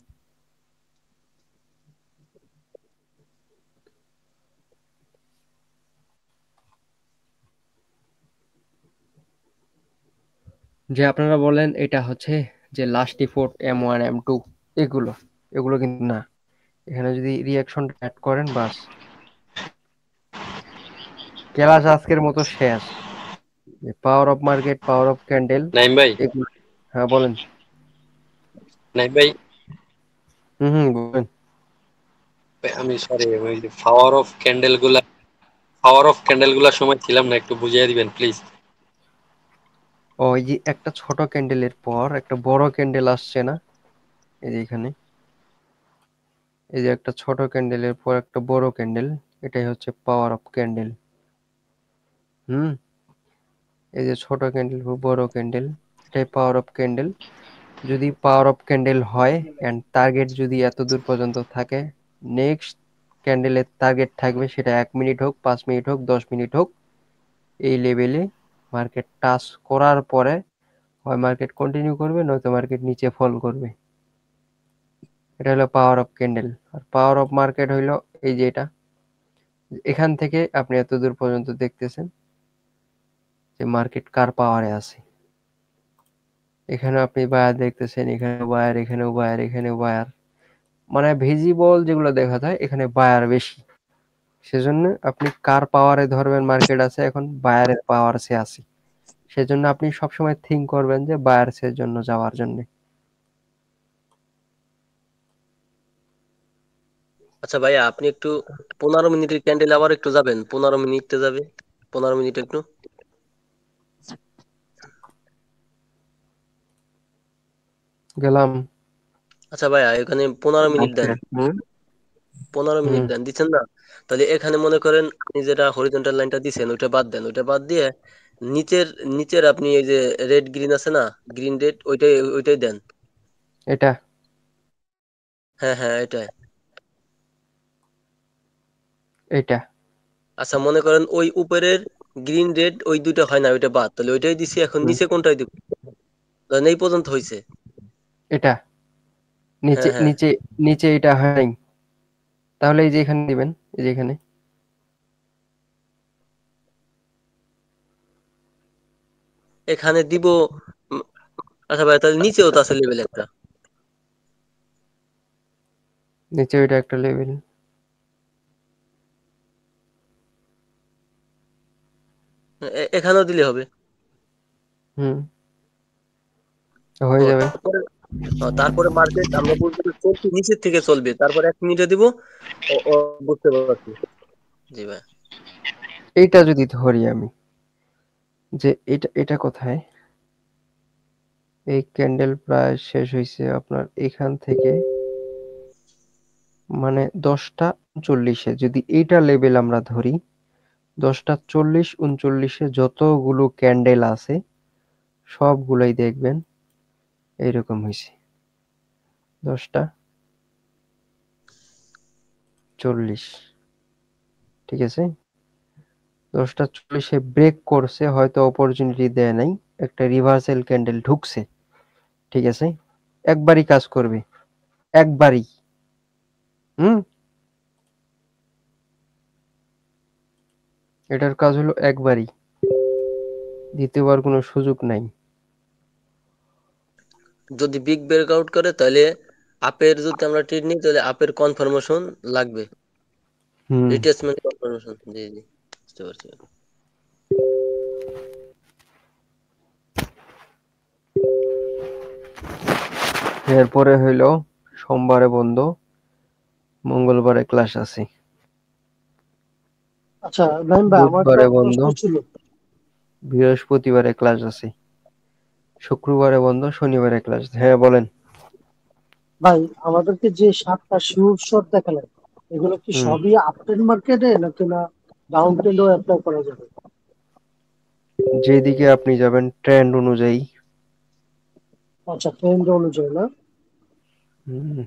[SPEAKER 2] যে আপনারা বলেন এটা হচ্ছে যে লাস্ট ইফোর্ট M1 M2, এগুলো কিন্তু না। এখানে যদি রিয়াকশন অ্যাড করেন, বাস ক্লাস আজকের মতো শেষ। পাওয়ার of market, power of candle,
[SPEAKER 12] Naim ভাই,
[SPEAKER 2] এগুলো। হ্যাঁ বলেন।
[SPEAKER 12] নাইম ভাই,
[SPEAKER 2] বলেন।
[SPEAKER 12] আমি সরি ওই যে পাওয়ার অফ ক্যান্ডেল গুলার সময় ছিলাম না, একটু বুঝিয়ে দিবেন প্লিজ।
[SPEAKER 2] ওই যে একটা ছোট ক্যান্ডেলের পর একটা বড় ক্যান্ডেল আসছে না, এই যে এখানে, এই যে একটা ছোট ক্যান্ডেলের পর একটা বড় ক্যান্ডেল, এটাই হচ্ছে পাওয়ার অফ ক্যান্ডেল। হুম এই যে ছোট ক্যান্ডেল বড় ক্যান্ডেল, এটাই পাওয়ার অফ ক্যান্ডেল। যদি পাওয়ার অফ ক্যান্ডেল হয় এন্ড টার্গেট যদি এত দূর পর্যন্ত থাকে, নেক্সট ক্যান্ডেলের টার্গেট থাকবে সেটা 1 মিনিট হোক, 5 মিনিট হোক, 10 মিনিট হোক, এই লেভেলে মার্কেট টাচ করার পরে হয় মার্কেট কন্টিনিউ করবে, নয়তো মার্কেট নিচে ফল করবে। এটা হলো পাওয়ার অফ ক্যান্ডেল। আর পাওয়ার অফ মার্কেট হইলো এই যে এটা, এখান থেকে আপনি এত দূর পর্যন্ত দেখতেছেন যে মার্কেট কার পাওয়ারে আছে। এখানে আপনি বায়ার দেখতেছেন, এখানে বায়ার, এখানেও বায়ার, এখানেও বায়ার, মানে ভিজিবল যেগুলো দেখা যায় এখানে বায়ার বেশি। সেজন্য আপনি কার পাওয়ারে ধরবেন মার্কেট আছে, এখন বায়ারের পাওয়ারসে আছে। সেজন্য আপনি সবসময় থিঙ্ক করবেন যে বায়ার্সের জন্য যাওয়ার জন্য।
[SPEAKER 3] আচ্ছা ভাইয়া, আপনি একটু 15 মিনিটের ক্যান্ডেল আবার একটু যাবেন, 15 মিনিটে যাবে, 15 মিনিট একটু।
[SPEAKER 2] গেলাম।
[SPEAKER 3] আচ্ছা ভাইয়া, এখানে 15 মিনিট
[SPEAKER 2] আচ্ছা।
[SPEAKER 3] দেন, 15 মিনিট দেন, দিচ্ছেন না? তাহলে এখানে মনে করেন আপনি যেটা হরিজন্টাল লাইনটা দিচ্ছেন ওইটা বাদ দেন, ওইটা বাদ দিয়ে নিচের নিচের আপনি এই যে রেড গ্রিন আছে না, গ্রিন রেড, ওইটাই ওইটাই দেন।
[SPEAKER 2] এটা
[SPEAKER 3] হ্যাঁ হ্যাঁ, এটাই।
[SPEAKER 2] এটা
[SPEAKER 3] আচ্ছা মনে করেন ওই উপরের গ্রিন রেড ওই দুইটা হয় না, ওইটা বাদ, তাহলে ওইটাই দিছি। এখন
[SPEAKER 2] হুম,
[SPEAKER 3] নিচে কোনটাই দিব? ধরেন এই পর্যন্ত হয়েছে।
[SPEAKER 2] এটা নিচে
[SPEAKER 3] হ্যাঁ হ্যাঁ,
[SPEAKER 2] নিচে নিচে এটা হয় নাই, তাহলে এই যে এখানে দিবেন, এই যে এখানে
[SPEAKER 3] এখানে দিব। উম, আচ্ছা ভাই, তাহলে নিচেও তো আছে লেভেল একটা।
[SPEAKER 2] নিচে ওইটা একটা লেভেল।
[SPEAKER 3] এখানেও দিলে হবে।
[SPEAKER 2] হুম, হয়ে
[SPEAKER 3] ও
[SPEAKER 2] যাবে।
[SPEAKER 3] তারপরে, তারপরে মার্কেট আমরা বলতে পারি চলছে নিচের থেকে চলবে, তারপর 1 মিনিটে দিব। ও ও, বুঝতে পারছি। জি ভাই।
[SPEAKER 2] এইটা যদি ধরি আমি, যে এটা এটা কোথায়, এই ক্যান্ডেল প্রায় শেষ হয়েছে আপনার এখান থেকে, মানে 10টা 39-এ যদি এইটা লেভেল আমরা ধরি, 10টা 40-39-এ যতগুলো ক্যান্ডেল আছে সবগুলাই দেখবেন এইরকম হয়েছে। 10টা 40, ঠিক আছে। 10টা 40-এ ব্রেক করছে, হয়তো অপরচুনিটি দেয় নাই, একটা রিভার্সাল ক্যান্ডেল ঢুকছে, ঠিক আছে। একবারই কাজ করবে, একবারই। হুম এটার কাজ হলো একবারই, দ্বিতীয়বার কোনো সুযোগ নাই।
[SPEAKER 3] যদি বিগ ব্রেকআউট করে তাহলে আপের, যদি আমরা ট্রেড নিই তাহলে আপের কনফার্মেশন লাগবে,
[SPEAKER 2] হুম
[SPEAKER 3] রিট্রেসমেন্ট কনফার্মেশন। জি জি, বুঝতে পারছি।
[SPEAKER 2] এরপরে হইলো সোমবারে বন্ধ, মঙ্গলবারে ক্লাস আছে,
[SPEAKER 11] আচ্ছা নাইম ভাই, আমার একটা
[SPEAKER 2] বুধবারে বন্ধ,
[SPEAKER 11] প্রশ্ন ছিল।
[SPEAKER 2] বৃহস্পতিবারে ক্লাস আছে, শুক্রবারে বন্ধ, শনিবারে ক্লাস। হ্যাঁ বলেন।
[SPEAKER 11] ভাই, আমাদেরকে যে 7টা শিওর শট দেখালেন, এগুলো কি
[SPEAKER 2] হুম
[SPEAKER 11] সবই আপ ট্রেন্ড মার্কেটে নাকি না ডাউন ট্রেন্ডও অ্যাপ্লাই করা যাবে?
[SPEAKER 2] যেদিকে আপনি যাবেন ট্রেন্ড অনুযায়ী।
[SPEAKER 11] আচ্ছা, ট্রেন্ড অনুযায়ী না?
[SPEAKER 2] হুম,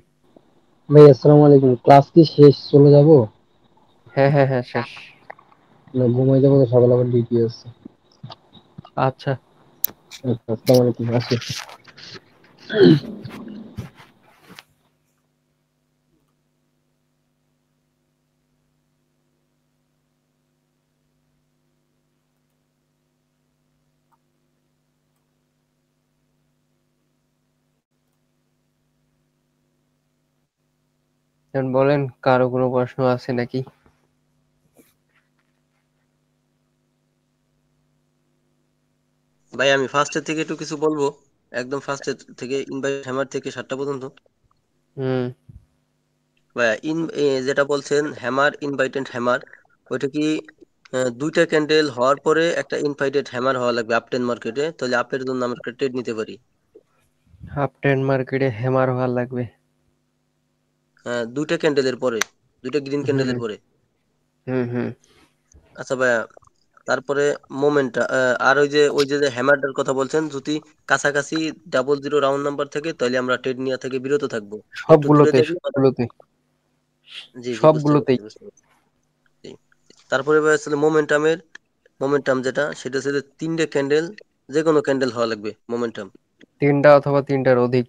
[SPEAKER 13] ভাই আসসালামু আলাইকুম, ক্লাস কি শেষ, চলে যাব?
[SPEAKER 2] হ্যাঁ হ্যাঁ হ্যাঁ, শেষ।
[SPEAKER 13] না, ঘুমাই যাবো তো, সকালে আবার ডিউটি আছে।
[SPEAKER 2] আচ্ছা।
[SPEAKER 13] আচ্ছা, আসসালামু আলাইকুম, আসি।
[SPEAKER 2] এখন বলেন, কারো কোনো প্রশ্ন আছে নাকি?
[SPEAKER 3] ভাই আমি ফার্স্টের থেকে একটু কিছু বলবো, একদম ফার্স্টের থেকে ইনভাইট হ্যামার থেকে 7টা পর্যন্ত।
[SPEAKER 2] হুম
[SPEAKER 3] ভাইয়া যেটা বলছেন হ্যামার ইনভাইটেড হ্যামার, ওইটা কি দুইটা ক্যান্ডেল হওয়ার পরে একটা ইনভাইটেড হ্যামার হওয়া লাগবে আপটেন মার্কেটে, তাহলে আপের জন্য আমরা একটা ট্রেড নিতে পারি।
[SPEAKER 2] হাফ ট্রেন মার্কেটে হ্যামার হওয়া লাগবে।
[SPEAKER 3] দুইটা ক্যান্ডেলের পরে, দুইটা গ্রিন
[SPEAKER 2] হুম
[SPEAKER 3] ক্যান্ডেলের পরে।
[SPEAKER 2] হুম
[SPEAKER 3] আচ্ছা ভাইয়া, তারপরে মোমেন্টটা, আর ওই যে হ্যামারটার কথা বলছেন, যদি কাছাকাছি 00 রাউন্ড নাম্বার থাকে তাহলে আমরা ট্রেড নেওয়া থেকে বিরত থাকবো। একটু দূরে
[SPEAKER 2] সবগুলোতে
[SPEAKER 3] দেখলে
[SPEAKER 2] সবগুলোতে
[SPEAKER 3] জি জি বুঝতে
[SPEAKER 2] সবগুলোতেই।
[SPEAKER 3] পারছি বুঝতে পারছি। জি। তারপরে ভাই আসলে মোমেন্টাম যেটা, সেটা হচ্ছে যে 3টে ক্যান্ডেল, যে কোনো ক্যান্ডেল হওয়া লাগবে মোমেন্টাম।
[SPEAKER 2] 3টা অথবা 3টার অধিক।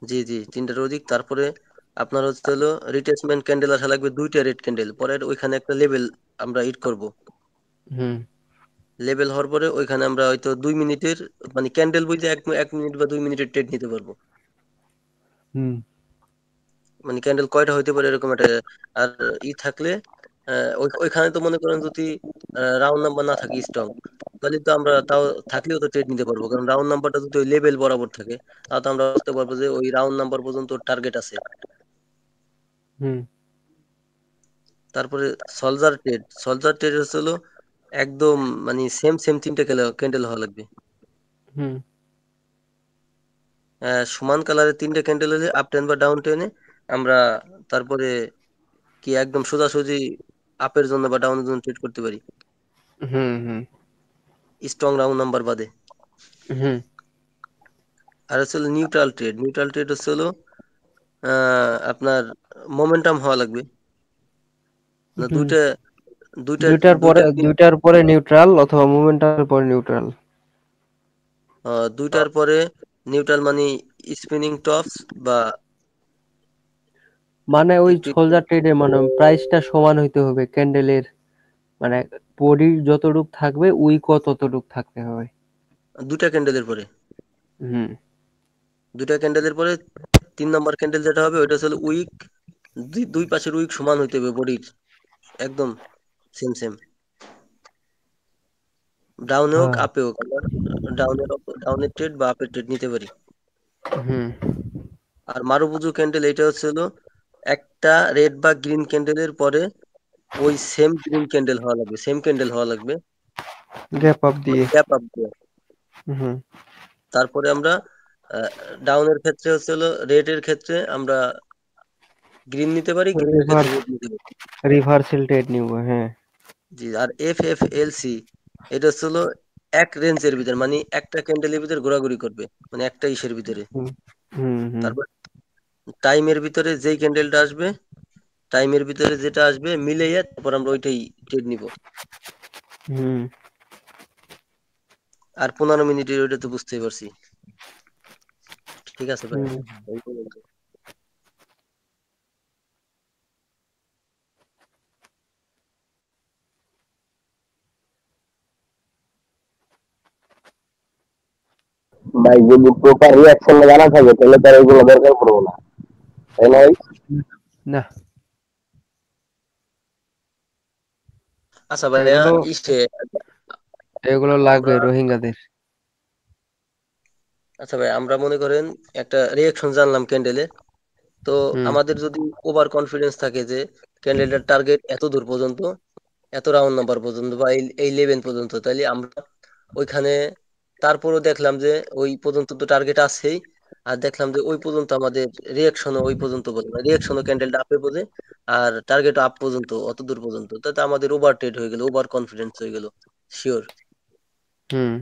[SPEAKER 3] জি জি 3টার অধিক। তারপরে আপনার হলো রিট্রেসমেন্ট ক্যান্ডেল আসা লাগবে 2টা রেড ক্যান্ডেল, পরে ওইখানে একটা লেভেল আমরা হিট করব।
[SPEAKER 2] হুম
[SPEAKER 3] লেভেল হওয়ার পরে ওইখানে আমরা হয়তো 2 মিনিটের, মানে ক্যান্ডেল বুঝে 1 মিনিট বা 2 মিনিটের ট্রেড নিতে পারবো।
[SPEAKER 2] হুম
[SPEAKER 3] মানে ক্যান্ডেল কয়টা হইতে পারে এরকম একটা। আর থাকলে ওইখানে তো মনে করেন যদি রাউন্ড নাম্বার না থাকে স্ট্রং, তাহলে তো আমরা তাও থাকলেও তো ট্রেড নিতে পারবো, কারণ রাউন্ড নাম্বারটা যদি ওই লেভেল বরাবর থাকে, তাহলে তো আমরা বুঝতে পারবো যে ওই রাউন্ড নাম্বার পর্যন্ত টার্গেট আছে।
[SPEAKER 2] হুম
[SPEAKER 3] তারপরে সলজার ট্রেড হলো একদম, মানে সেম সেম 3টে ক্যান্ডেল হওয়া লাগবে।
[SPEAKER 2] হুম
[SPEAKER 3] সমান কালারের 3টে ক্যান্ডেল হলে আপ টেন বা ডাউন টেনে আমরা তারপরে কি একদম সোজাসুজি আপের জন্য বা ডাউনের জন্য ট্রেড করতে পারি,
[SPEAKER 2] হুম হুম
[SPEAKER 3] স্ট্রং রাউন্ড নাম্বার বাদে।
[SPEAKER 2] হুম
[SPEAKER 3] আর হচ্ছে নিউট্রাল ট্রেড হলো আপনার মোমেন্টাম হওয়া লাগবে না,
[SPEAKER 2] হুম
[SPEAKER 3] দুইটা দুইটা
[SPEAKER 2] দুইটার পরে
[SPEAKER 3] দুইটা
[SPEAKER 2] দুইটার পরে নিউট্রাল অথবা মোমেন্টামের পরে নিউট্রাল।
[SPEAKER 3] দুইটার পরে নিউট্রাল, মানে স্পিনিং টপস বা
[SPEAKER 2] মানে ওই
[SPEAKER 3] একটু
[SPEAKER 2] সোলজার ট্রেডে মানে প্রাইসটা সমান হইতে হবে ক্যান্ডেলের, মানে বডির যতটুক থাকবে উইকও ততটুক থাকতে হবে।
[SPEAKER 3] দুইটা ক্যান্ডেলের পরে
[SPEAKER 2] হুম
[SPEAKER 3] 3 নম্বর ক্যান্ডেল যেটা হবে ওইটা হলো উইক, দুই পাশের উইক সমান হইতে হবে বডির, একদম সেম সেম, ডাউনে হোক
[SPEAKER 2] হ্যাঁ
[SPEAKER 3] আপে হোক, আমরা ডাউনের ট্রেড বা আপের ট্রেড নিতে পারি।
[SPEAKER 2] হুম
[SPEAKER 3] আর মারুবুজু ক্যান্ডেল এটা হলো একটা রেড বা গ্রিন ক্যান্ডেলের পরে ওই সেম গ্রিন ক্যান্ডেল হওয়া লাগবে, সেম ক্যান্ডেল হওয়া লাগবে,
[SPEAKER 2] গ্যাপ আপ
[SPEAKER 3] মানে
[SPEAKER 2] দিয়ে।
[SPEAKER 3] গ্যাপ আপ দিয়ে।
[SPEAKER 2] হুম
[SPEAKER 3] তারপরে আমরা ডাউনের ক্ষেত্রে হলো রেড এর ক্ষেত্রে আমরা গ্রিন নিতে পারি, গ্রিনের ক্ষেত্রে
[SPEAKER 2] রিভার্স
[SPEAKER 3] রেড নিতে পারি।
[SPEAKER 2] রিভার্সাল ট্রেড নিব। হ্যাঁ
[SPEAKER 3] জি। আর এফ এটা হলো এক রেঞ্জের ভিতরে, মানে একটা ক্যান্ডেলের ভিতরে ঘোরাঘুরি করবে, মানে একটা ইসের ভিতরে।
[SPEAKER 2] হুম হুম হুম
[SPEAKER 3] তারপর টাইমের ভিতরে যেই ক্যান্ডেলটা আসবে, টাইমের ভিতরে যেটা আসবে মিলাইয়া তারপর আমরা ওইটাই ট্রেড নিব।
[SPEAKER 2] হুম
[SPEAKER 3] আর 15 মিনিটের ওইটা তো বুঝতেই পারছি। ঠিক আছে ভাই,
[SPEAKER 2] হুম
[SPEAKER 3] এই পর্যন্ত।
[SPEAKER 13] ভাই যদি প্রপার রিয়াকশন জানা থাকে তাহলে তার এগুলো দরকার পড়বো না, তাই না ভাই?
[SPEAKER 2] না
[SPEAKER 3] আচ্ছা ভাইয়া,
[SPEAKER 2] এগুলো
[SPEAKER 3] ইসে
[SPEAKER 2] এগুলো লাগবে
[SPEAKER 3] আমরা
[SPEAKER 2] রোহিঙ্গাদের।
[SPEAKER 3] আচ্ছা ভাই, আমরা মনে করেন একটা রিয়াকশন জানলাম ক্যান্ডেলে, তো
[SPEAKER 2] হুম
[SPEAKER 3] আমাদের যদি ওভার কনফিডেন্স থাকে যে ক্যান্ডেলটার টার্গেট এত দূর পর্যন্ত, এত রাউন্ড নাম্বার পর্যন্ত বা এই লেভেল পর্যন্ত, তাইলে আমরা ওইখানে তারপরও দেখলাম যে ওই পর্যন্ত তো টার্গেট আছেই, আর দেখলাম যে ওই পর্যন্ত আমাদের রিয়াকশনও ওই পর্যন্ত বলে না, রিয়াকশনও ক্যান্ডেলটা আপে বলে, আর টার্গেট আপ পর্যন্ত, অত দূর পর্যন্ত, তাতে আমাদের ওভার ট্রেড হয়ে গেল, ওভার কনফিডেন্স হয়ে গেল, শিওর।
[SPEAKER 2] হুম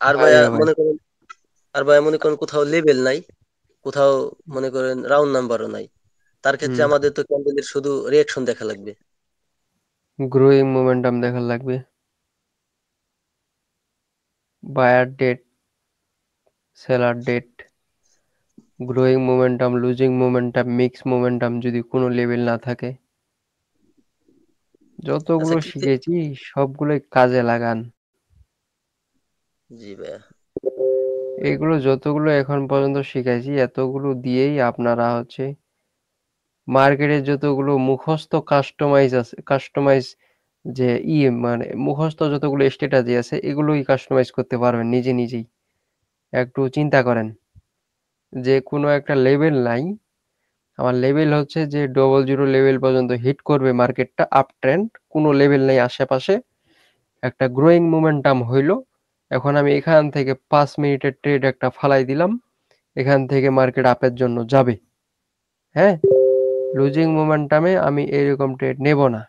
[SPEAKER 3] আর
[SPEAKER 2] হয়ে
[SPEAKER 3] ভাইয়া
[SPEAKER 2] যাবে ভাই।
[SPEAKER 3] মনে করেন আর ভাইয়া মনে করেন কোথাও লেভেল নাই, কোথাও মনে করেন রাউন্ড নাম্বারও নাই, তার ক্ষেত্রে
[SPEAKER 2] হুম
[SPEAKER 3] আমাদের তো ক্যান্ডেলের শুধু রিয়াকশন দেখা লাগবে।
[SPEAKER 2] গ্রোয়িং মোমেন্টাম দেখা লাগবে, বায়ার ডেট, সেলার ডেট, growing momentum, losing momentum, mix momentum যদি কোনো লেভেল না থাকে।
[SPEAKER 3] আচ্ছা
[SPEAKER 2] যতগুলো
[SPEAKER 3] কি
[SPEAKER 2] শিখেছি সবগুলোই কাজে লাগান।
[SPEAKER 3] জি ভাইয়া।
[SPEAKER 2] এগুলো যতগুলো এখন পর্যন্ত শিখেছি এতগুলো দিয়েই আপনারা মার্কেটে যতগুলো মুখস্থ কাস্টমাইজ যে মানে মুখস্থ যতগুলো স্ট্র্যাটেজি আছে এগুলোই কাস্টমাইজ করতে পারবেন নিজেই। একটু চিন্তা করেন যে কোনো একটা লেভেল নাই, আমার লেভেল হচ্ছে যে 00 লেভেল পর্যন্ত হিট করবে মার্কেটটা, আপ ট্রেন্ড, কোনো লেভেল নেই আশেপাশে, একটা গ্রোয়িং মোমেন্টাম হইলো। এখন আমি এখান থেকে 5 মিনিটের ট্রেড একটা ফালাই দিলাম, এখান থেকে মার্কেট আপের জন্য যাবে। হ্যাঁ, লুজিং মোমেন্টামে আমি এরকম ট্রেড নেব না,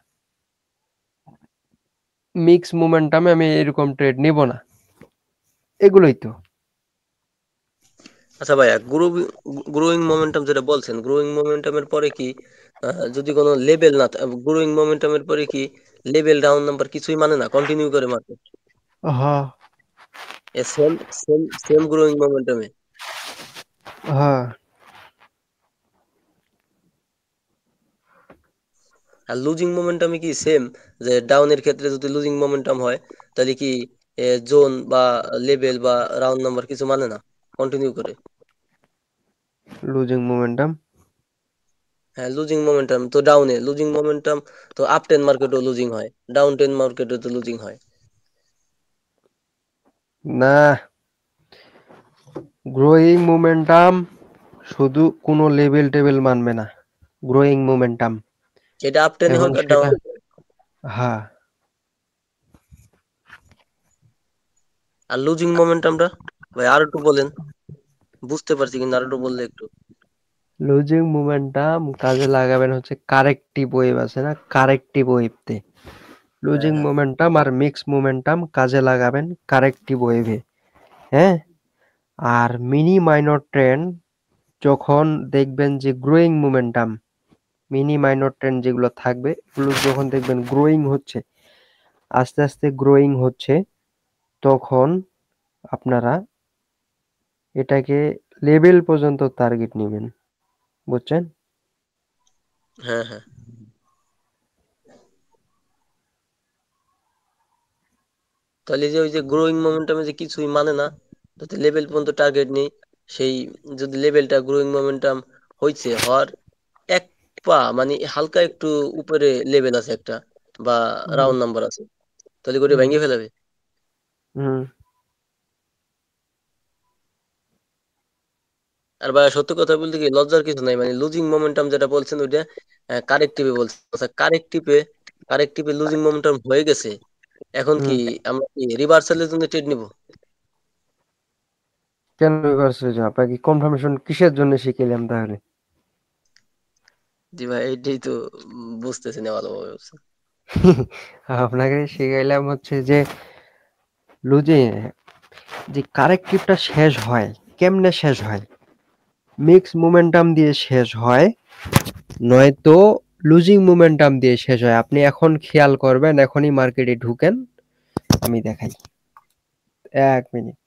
[SPEAKER 2] মিক্স মোমেন্টামে আমি এরকম ট্রেড নেব না, এগুলোই তো।
[SPEAKER 3] আচ্ছা ভাইয়া, গ্রোয়িং মোমেন্টাম যেটা বলছেন, গ্রোয়িং মোমেন্টামের পরে কি যদি কোনো লেভেল না, গ্রোয়িং মোমেন্টামের পরে কি লেভেল ডাউন নাম্বার কিছুই মানে না, কন্টিনিউ করে মার্কেট
[SPEAKER 2] হ্যাঁ
[SPEAKER 3] সেম সেম সেম গ্রোয়িং মোমেন্টামে?
[SPEAKER 2] হ্যাঁ,
[SPEAKER 3] আর লুজিং মোমেন্টামে কি সেম, যে ডাউনের ক্ষেত্রে যদি লুজিং মোমেন্টাম হয় তাহলে কি জোন বা লেভেল বা রাউন্ড নাম্বার কিছু মানে না, কন্টিনিউ করে?
[SPEAKER 2] লুজিং মোমেন্টাম
[SPEAKER 3] হ্যাঁ, লুজিং মোমেন্টাম তো ডাউনে, লুজিং মোমেন্টাম তো আপ 10 মার্কেটও লুজিং হয়, ডাউন 10 মার্কেটও তো লুজিং হয়।
[SPEAKER 2] না, গ্রোয়িং মোমেন্টাম শুধু কোনো লেভেল টেবিল মানবে না, গ্রোয়িং মোমেন্টাম।
[SPEAKER 3] এটা আপ 10
[SPEAKER 2] এখন
[SPEAKER 3] হোক আর ডাউন।
[SPEAKER 2] সেটা হ্যাঁ,
[SPEAKER 3] আর লুজিং মোমেন্টামটা ভাই আর একটু বলেন, বুঝতে পারছি কিন্তু আর একটু বললে একটু।
[SPEAKER 2] লুজিং মোমেন্টাম কাজে লাগাবেন হচ্ছে কারেক্টিভ ওয়েভ আছে না, কারেক্টিভ ওয়েভতে।
[SPEAKER 3] হ্যাঁ
[SPEAKER 2] লুজিং
[SPEAKER 3] হ্যাঁ
[SPEAKER 2] মোমেন্টাম আর মিক্স মোমেন্টাম কাজে লাগাবেন কারেক্টিভ ওয়েভে। হ্যাঁ, আর মিনি মাইনর ট্রেন্ড যখন দেখবেন যে growing momentum, mini minor trend যেগুলো থাকবে এগুলো যখন দেখবেন গ্রোয়িং হচ্ছে, আস্তে আস্তে গ্রোয়িং হচ্ছে, তখন আপনারা এটাকে লেভেল পর্যন্ত টার্গেট নেবেন, বুঝছেন?
[SPEAKER 3] হ্যাঁ হ্যাঁ। তাহলে যে ওই যে গ্রোয়িং মোমেন্টামে যে কিছুই মানে না, যদি লেভেল পর্যন্ত টার্গেট নেই, সেই যদি লেভেলটা গ্রোয়িং মোমেন্টাম হয়েছে, হওয়ার এক পা মানে হালকা একটু উপরে লেভেল আছে একটা বা
[SPEAKER 2] হুম
[SPEAKER 3] রাউন্ড নাম্বার আছে, তাহলে করে
[SPEAKER 2] হুম
[SPEAKER 3] ভেঙে ফেলাবে।
[SPEAKER 2] হুম।
[SPEAKER 3] আর ভাই সত্য কথা বলতে কি লজ্জার কিছু নাই, মানে লুজিং মোমেন্টাম যেটা বলছেন ওইটা কারেক্টিভে বলছেন। আচ্ছা, কারেক্টিভে লুজিং মোমেন্টাম হয়ে গেছে, এখন কি
[SPEAKER 2] হুম।
[SPEAKER 3] আমরা কি রিভার্সালের জন্য ট্রেড নিব?
[SPEAKER 2] কেন রিভার্সাল যাওয়া? আপনাকে কনফার্মেশন কিসের জন্য শিখাইলাম তাহলে?
[SPEAKER 3] জি ভাই, এইটাই তো বুঝতেছি না ভালোভাবে বুঝছেন।
[SPEAKER 2] আপনাকে শিখাইলাম হচ্ছে যে লুজিং, যে কারেক্টিভটা শেষ হয় কেমনে শেষ হয়, মিক্স মোমেন্টাম দিয়ে শেষ হয়, নয়তো লুজিং মোমেন্টাম দিয়ে শেষ হয়। আপনি এখন খেয়াল করবেন, এখনই মার্কেটে ঢুকেন, আমি দেখাই। 1 মিনিট,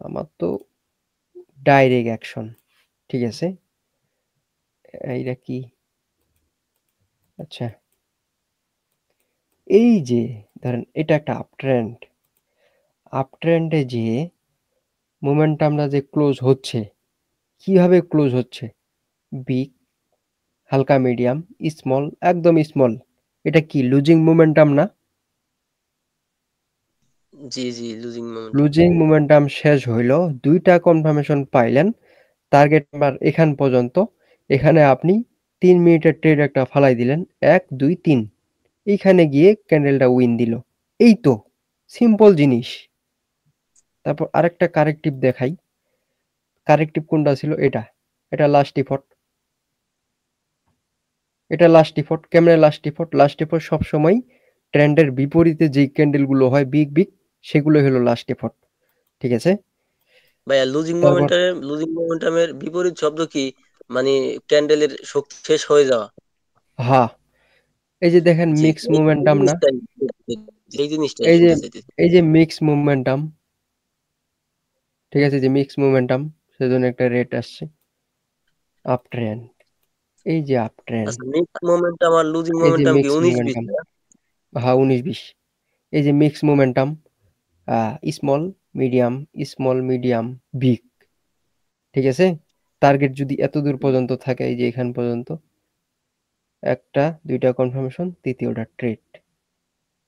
[SPEAKER 2] আমার তো ডাইরেক্ট অ্যাকশন, ঠিক আছে? এইটা কি? আচ্ছা, এই যে ধরেন এটা একটা আপ ট্রেন্ড, আপ ট্রেন্ডে যে মোমেন্টামটা যে ক্লোজ হচ্ছে, কিভাবে ক্লোজ হচ্ছে? বিগ, হালকা, মিডিয়াম, স্মল, একদম স্মল, এটা কি লুজিং মোমেন্টাম না?
[SPEAKER 3] জি জি, লুজিং মোমেন্টাম।
[SPEAKER 2] লুজিং মোমেন্টাম শেষ হইল, দুইটা কনফার্মেশন পাইলেন, টার্গেট নাম্বার এখান পর্যন্ত, এখানে আপনি 3 মিনিটের ট্রেড একটা ফালাই দিলেন, 1 2 3, এইখানে গিয়ে ক্যান্ডেলটা উইন দিল। এই তো সিম্পল জিনিস। তারপর আরেকটা কারেক্টিভ দেখাই, কারেক্টিভ কোনটা ছিল? এটা, এটা লাস্ট ইফোর্ট, এটা লাস্ট ইফোর্ট। কেমনে লাস্ট ইফোর্ট? লাস্ট ইফোর্ট সবসময় ট্রেন্ডের বিপরীতে যেই ক্যান্ডেলগুলো হয় বিগ বিগ, সেগুলো হলো লাস্ট ইফোর্ট, ঠিক আছে?
[SPEAKER 3] ভাইয়া
[SPEAKER 2] তারপর
[SPEAKER 3] লুজিং মোমেন্টামের বিপরীত শব্দ কি? মানে ক্যান্ডেলের শক্তি শেষ হয়ে যাওয়া।
[SPEAKER 2] হ্যাঁ, এই যে দেখেন
[SPEAKER 3] জি,
[SPEAKER 2] মিক্স
[SPEAKER 3] এই এই
[SPEAKER 2] মোমেন্টাম না,
[SPEAKER 3] জিনিসটাই এই জিনিসটাই
[SPEAKER 2] এই যে
[SPEAKER 3] শুনতে চাইতেছি।
[SPEAKER 2] এই যে মিক্স মোমেন্টাম, ঠিক আছে, যে মিক্স মোমেন্টাম, সেজন্য একটা রেট আসছে আপ ট্রেন্ড, এই যে আপ ট্রেন্ড,
[SPEAKER 3] আচ্ছা, মিক্স মোমেন্টাম আর লুজিং
[SPEAKER 2] এই যে
[SPEAKER 3] মোমেন্টাম কি
[SPEAKER 2] মিক্স
[SPEAKER 3] 19-20
[SPEAKER 2] মোমেন্টাম,
[SPEAKER 3] না?
[SPEAKER 2] হ্যাঁ 19-20, এই যে mix momentum, small medium, small medium, big, ঠিক আছে? টার্গেট যদি এত দূর পর্যন্ত থাকে, এই যে এখান পর্যন্ত, একটা দুইটা কনফার্মেশন, তৃতীয়টা ট্রেড,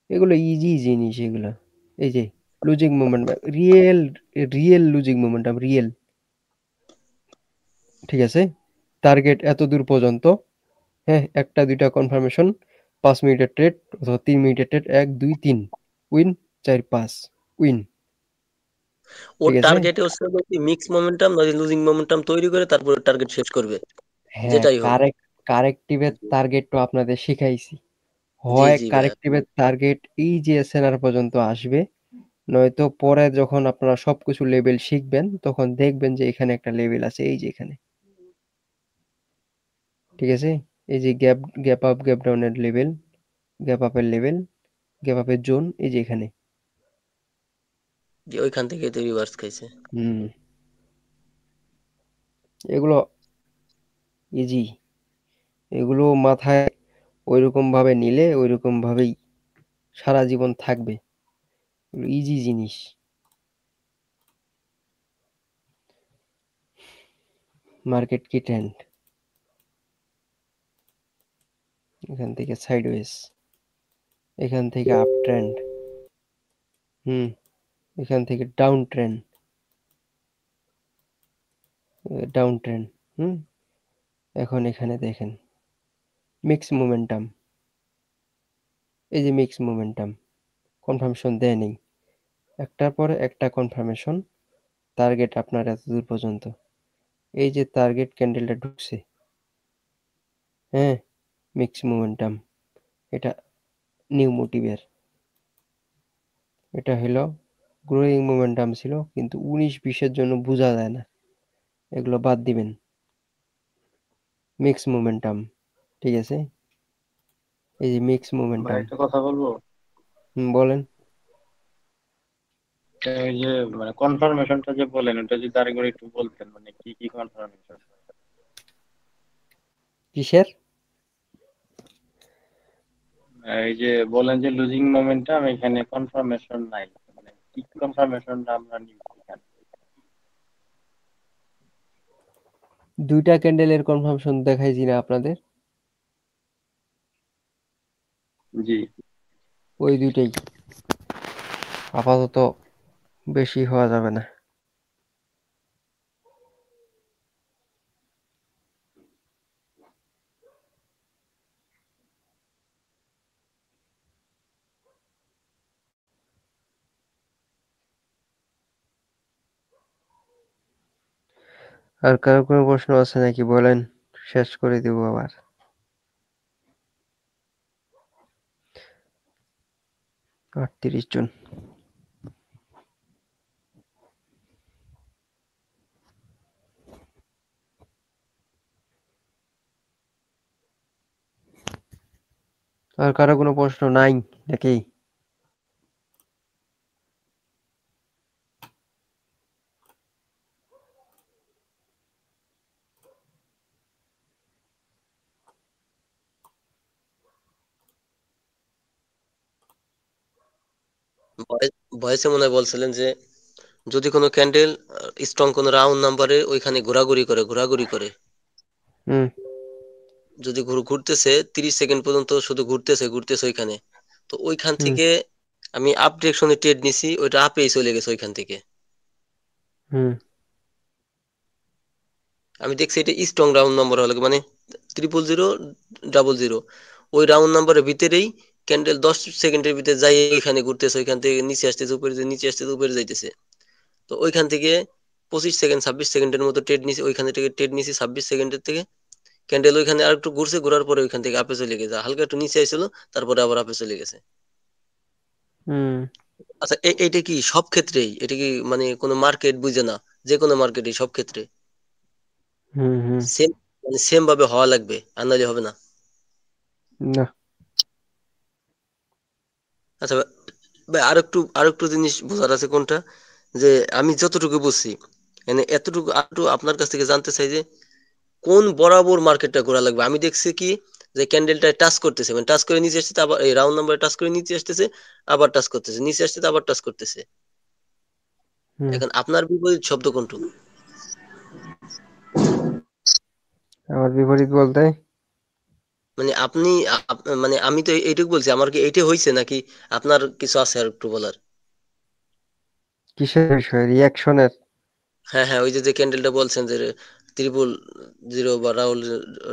[SPEAKER 2] এগুলো ইজি জিনিস এগুলা। এই যে losing moment, real real losing momentum, real. ঠিক আছে, টার্গেট এত দূর পর্যন্ত। হ্যাঁ, একটা দুইটা কনফার্মেশন, 5 মিনিটের ট্রেড অথবা 3 মিনিটের ট্রেড, 1 2 3 উইন, 4 5 উইন।
[SPEAKER 3] ওর
[SPEAKER 2] ঠিক আছে,
[SPEAKER 3] টার্গেটে হচ্ছে কি মিক্স মোমেন্টাম নয় লুজিং মোমেন্টাম তৈরি করে তারপরে টার্গেট শেষ করবে,
[SPEAKER 2] হ্যাঁ,
[SPEAKER 3] যেটাই হোক।
[SPEAKER 2] কারেক্টিভের টার্গেট তো আপনাদের শিখাইছি।
[SPEAKER 3] জি
[SPEAKER 2] হয়
[SPEAKER 3] জি ভাইয়া।
[SPEAKER 2] কারেক্টিভের টার্গেট এই যে এসএনআর পর্যন্ত আসবে, নয়তো পরে যখন আপনারা সবকিছু লেভেল শিখবেন তখন দেখবেন যে এখানে একটা লেভেল আছে, এই যে এখানে। ঠিক আছে, এই যে গ্যাপ গ্যাপ আপ গ্যাপ ডাউনের লেভেল, গ্যাপ আপের লেভেল, গ্যাপ আপের জোন, এই যে এখানে।
[SPEAKER 3] যে ওইখান থেকে তো রিভার্স খাইছে।
[SPEAKER 2] হুম, এগুলো ইজি, এগুলো মাথায় ওইরকম ভাবে নিলে ওইরকম ভাবেই সারা জীবন থাকবে, ইজি জিনিস। মার্কেট কি ট্রেন্ড, এখান থেকে সাইডওয়েজ, এখান থেকে আপ ট্রেন্ড, এখান থেকে ডাউন ট্রেন্ড, ডাউন ট্রেন্ড। এখন এখানে দেখেন মিক্স মোমেন্টাম, এই যে মিক্স মোমেন্টাম, কনফার্মেশন দেয় নেই, একটার পরে একটা কনফার্মেশন, টার্গেট আপনার এত দূর পর্যন্ত। এই যে টার্গেট ক্যান্ডেলটা ঢুকছে, হ্যাঁ, মিক্স মোমেন্টাম, এটা নিউ মোটিভের, এটা হলো গ্রোয়িং মোমেন্টাম ছিল, কিন্তু 19-20-এর জন্য বোঝা যায় না, এগুলো বাদ দিবেন। মিক্স মোমেন্টাম, ঠিক আছে, এই যে মিক্স
[SPEAKER 1] ভাই
[SPEAKER 2] মোমেন্টাম।
[SPEAKER 1] একটা কথা বলবো,
[SPEAKER 2] বলেন।
[SPEAKER 1] এই যে মানে কনফার্মেশনটা যে বলেন ওটা যদি আরেকবার একটু বলতেন, মানে কি কি কনফার্মেশন?
[SPEAKER 2] কিসের?
[SPEAKER 1] এই যে বলেন যে লুজিং মোমেন্টাম, এখানে কনফার্মেশন নাই, মানে কি কনফার্মেশনটা আমরা নিব এখানে?
[SPEAKER 2] দুইটা ক্যান্ডেলের কনফার্মেশন দেখাইছি না আপনাদের?
[SPEAKER 1] জি।
[SPEAKER 2] ওই দুইটাই আপাতত, বেশি হওয়া যাবে না। আর কারো কোনো প্রশ্ন আছে নাকি বলেন, শেষ করে দেব আবার। আর 30 জন। আর কারো কোনো প্রশ্ন নাই নাকি?
[SPEAKER 3] ভয়েসে মনে হয় বলছিলেন যে যদি কোনো ক্যান্ডেল স্ট্রং কোনো রাউন্ড নাম্বারে ওইখানে ঘোরাঘুরি করে
[SPEAKER 2] হুম
[SPEAKER 3] যদি ঘুরতেছে 30 সেকেন্ড পর্যন্ত শুধু ঘুরতেছে ওইখানে, তো ওইখান
[SPEAKER 2] হুম
[SPEAKER 3] থেকে আমি আপ ডিরেকশনে ট্রেড নিছি, ওইটা আপেই চলে গেছে ওইখান থেকে।
[SPEAKER 2] হুম
[SPEAKER 3] আমি দেখছি এটা স্ট্রং রাউন্ড নাম্বার হলো মানে 00000, ওই রাউন্ড নাম্বারের ভিতরেই ক্যান্ডেল 10 সেকেন্ডের ভিতরে যাই এখানে ঘুরতেছে, ওইখান থেকে নিচে আসতেছে, উপরে নিচে আসতেছে, উপরে যাইতেছে। তো ওইখান থেকে 25 সেকেন্ড 26 সেকেন্ডের মতো ট্রেড নিছি, ওইখান থেকে ট্রেড নিছি 26 সেকেন্ডের থেকে। ক্যান্ডেল ওইখানে আর একটু ঘুরছে, ঘোরার পরে ওইখান থেকে আপে চলে গেছে, হালকা একটু নিচে আইছিল, তারপরে আবার আপে চলে গেছে।
[SPEAKER 2] হুম
[SPEAKER 3] আচ্ছা এইটা কি সব ক্ষেত্রেই, এটা কি মানে কোনো মার্কেট বুঝে না, যে কোনো মার্কেটে সব ক্ষেত্রে
[SPEAKER 2] হুম হুম
[SPEAKER 3] সেম, মানে সেম ভাবে হওয়া লাগবে, আর নাহলে হবে না?
[SPEAKER 2] না,
[SPEAKER 3] আচ্ছা ভাই, আরেকটু জিনিস বোঝার আছে কোনটা, যে আমি যতটুকু বুঝছি মানে এতটুকু আরেকটু আপনার কাছ থেকে জানতে চাই যে কোন বরাবর মার্কেটটা ঘোরা লাগবে। আমি দেখছি কি যে ক্যান্ডেলটা টাচ করতেছে, মানে টাচ করে নিচে আসছে, আবার এই রাউন্ড নাম্বার টাচ করে নিচে আসতেছে, আবার টাচ করতেছে, নিচে আসতেছে, আবার টাচ করতেছে।
[SPEAKER 2] হুম
[SPEAKER 3] এখন আপনার বিপরীত শব্দ কোনটু?
[SPEAKER 2] আমার বিপরীত বলতে
[SPEAKER 3] মানে আপনি মানে আমি তো এইটুকু বলছি, আমার কি এইটা হয়েছে নাকি আপনার কিছু আছে আর একটু বলার?
[SPEAKER 2] কিসের বিষয়ে, রিয়াকশনের?
[SPEAKER 3] হ্যাঁ হ্যাঁ, ওই যে ক্যান্ডেলটা বলছেন যে 000 বা রাউন্ড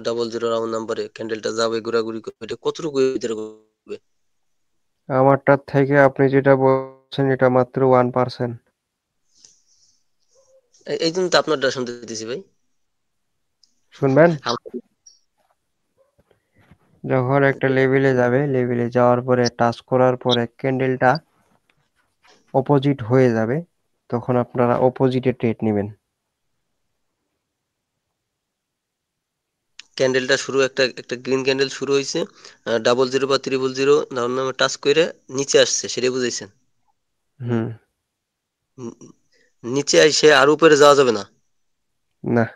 [SPEAKER 3] 00 রাউন্ড নাম্বারে ক্যান্ডেলটা যাবে ঘোরাঘুরি করবে, এটা কতটুকু ভিতরে করবে?
[SPEAKER 2] আমারটার থেকে আপনি যেটা বলছেন এটা মাত্র 1%।
[SPEAKER 3] এই জন্য তো আপনারটা শুনতে দিতেছি ভাই।
[SPEAKER 2] শুনবেন?
[SPEAKER 3] আম-
[SPEAKER 2] যখন একটা লেভেলে যাবে, লেভেলে যাওয়ার পরে টাচ করার পরে ক্যান্ডেলটা অপোজিট হয়ে যাবে, তখন আপনারা অপোজিটে ট্রেড নেবেন।
[SPEAKER 3] ক্যান্ডেলটা শুরু একটা একটা গ্রিন ক্যান্ডেল শুরু হয়েছে, 00 বা 000 রাউন্ড নাম্বার টাচ করে নিচে আসছে, সেটাই বুঝাইছেন?
[SPEAKER 2] হুম।
[SPEAKER 3] উম, নিচে এসে আর উপরে যাওয়া যাবে না?
[SPEAKER 2] না।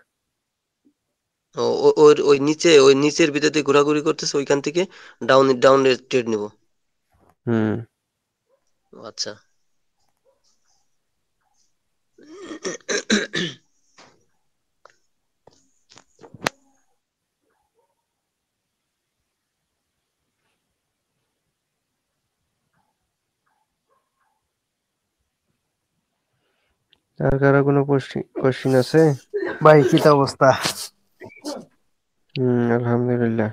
[SPEAKER 3] ওই নিচে, ওই নিচের ভিতর দিয়ে ঘোরাঘুরি করতেছে, ওইখান থেকে ডাউনে ট্রেড নিব।
[SPEAKER 2] হুম।
[SPEAKER 3] আচ্ছা।
[SPEAKER 2] আর কারো কোনো কোশ্চিন আছে?
[SPEAKER 14] ভাই কি অবস্থা?
[SPEAKER 2] আলহামদুলিল্লাহ।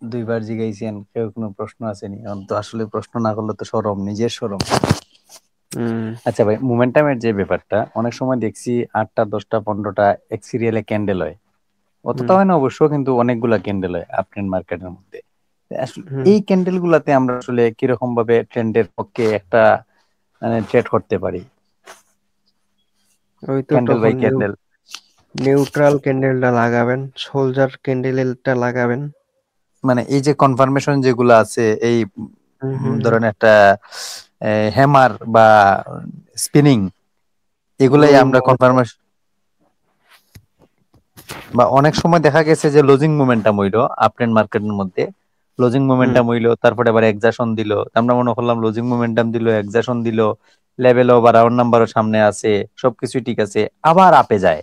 [SPEAKER 14] দুইবার জিগাইছেন, কেউ কোনো প্রশ্ন আসেনি? এখন তো আসলে প্রশ্ন না করলে তো শরম, নিজের শরম। আচ্ছা ভাই, মোমেন্টামের যে ব্যাপারটা, অনেক সময় দেখছি 8টা 10টা 15টা এক সিরিয়ালে ক্যান্ডেল হয়, অতটা হয় না অবশ্য, কিন্তু অনেকগুলা ক্যান্ডেল হয় আপট্রেন্ড মার্কেটের মধ্যে। আসলে এই ক্যান্ডেল গুলাতে আমরা আসলে কিরকম ভাবে ট্রেন্ডের পক্ষে একটা মানে ট্রেড করতে পারি?
[SPEAKER 2] ওই তো
[SPEAKER 14] ক্যান্ডেল বাই
[SPEAKER 2] তখন
[SPEAKER 14] ক্যান্ডেল।
[SPEAKER 2] নিউট্রাল ক্যান্ডেলটা লাগাবেন, সোলজার ক্যান্ডেলটা লাগাবেন।
[SPEAKER 14] মানে এই যে কনফার্মেশন যেগুলো আছে, এই
[SPEAKER 2] হুম।
[SPEAKER 14] ধরেন একটা হ্যামার বা স্পিনিং, এগুলাই
[SPEAKER 2] গ্লোয়িং
[SPEAKER 14] আমরা কনফার্মেশন। বা অনেক সময় দেখা গেছে যে লজিং মোমেন্টাম হইলো আপট্রেন্ড মার্কেটের মধ্যে, লজিং মোমেন্টাম হইলো, তারপরে আবার এক্সাশন দিল, আমরা মনে করলাম লজিং মোমেন্টাম দিল, এক্সাশন দিল, লেভেলও বা রাউন্ড নাম্বারও সামনে আছে, সবকিছু ঠিক আছে, আবার আপে যায়।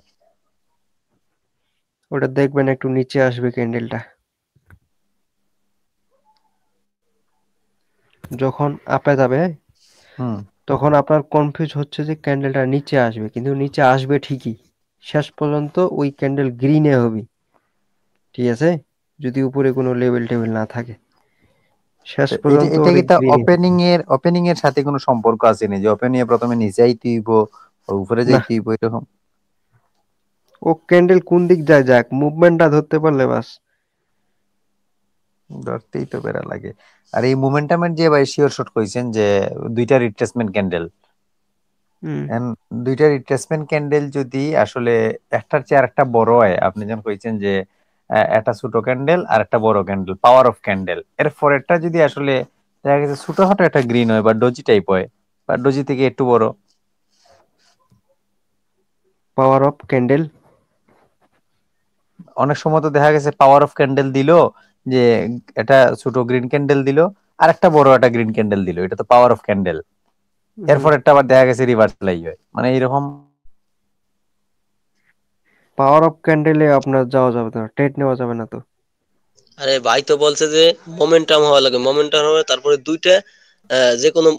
[SPEAKER 2] ওটা দেখবেন একটু নিচে আসবে ক্যান্ডেলটা। যখন আপে যাবে তখন আপনার কনফিউজ হচ্ছে যে ক্যান্ডেলটা নিচে আসবে, কিন্তু নিচে আসবে ঠিকই, শেষ পর্যন্ত ওই ক্যান্ডেল গ্রিনে হবে, ঠিক আছে, যদি উপরে কোনো লেভেল টেবিল না থাকে, শেষ পর্যন্ত
[SPEAKER 14] এটা
[SPEAKER 2] ওটা
[SPEAKER 14] কি তা
[SPEAKER 2] গ্রিনে।
[SPEAKER 14] ওপেনিং এর সাথে কোনো সম্পর্ক আছে না, যে ওপেনিং এ প্রথমে নিচে যাইতে হইব, উপরে
[SPEAKER 2] না,
[SPEAKER 14] যাইতে হইব এরকম?
[SPEAKER 2] ও ক্যান্ডেল কোন দিক যায় যাক, মুভমেন্টটা ধরতে পারলে বাস।
[SPEAKER 14] ধরতেই তো বেড়া লাগে। আর এই মোমেন্টামের যে ভাই শিওর শট কইছেন যে দুইটা রিট্রেসমেন্ট ক্যান্ডেল, দুইটা রিট্রেসমেন্ট ক্যান্ডেল যদি আসলে একটার চেয়ে আরেকটা বড় হয়, আপনি যেমন কইছেন যে একটা ছোট ক্যান্ডেল আর একটা বড় ক্যান্ডেল, পাওয়ার অফ ক্যান্ডেল, এর পরেরটা যদি আসলে দেখা গেছে ছোটখাটো একটা গ্রিন হয় বা ডজি টাইপ হয়, বা ডজি থেকে একটু বড়,
[SPEAKER 2] পাওয়ার অফ ক্যান্ডেল।
[SPEAKER 14] অনেক সময় তো দেখা গেছে পাওয়ার অফ ক্যান্ডেল দিল, যে এটা ছোট গ্রিন ক্যান্ডেল দিল আর একটা বড় একটা গ্রিন ক্যান্ডেল দিল, এটা তো পাওয়ার অফ ক্যান্ডেল, এরপর একটা আবার দেখা গেছে রিভার্সাল হয়, মানে এরকম।
[SPEAKER 2] পাওয়ার অফ ক্যান্ডেলে আপনার যাওয়া যাবে না, ট্রেড নেওয়া যাবে না তো।
[SPEAKER 3] আরে ভাই তো বলছে যে মোমেন্টাম হওয়া লাগে, মোমেন্টাম হবে, তারপরে দুইটা যে কোনো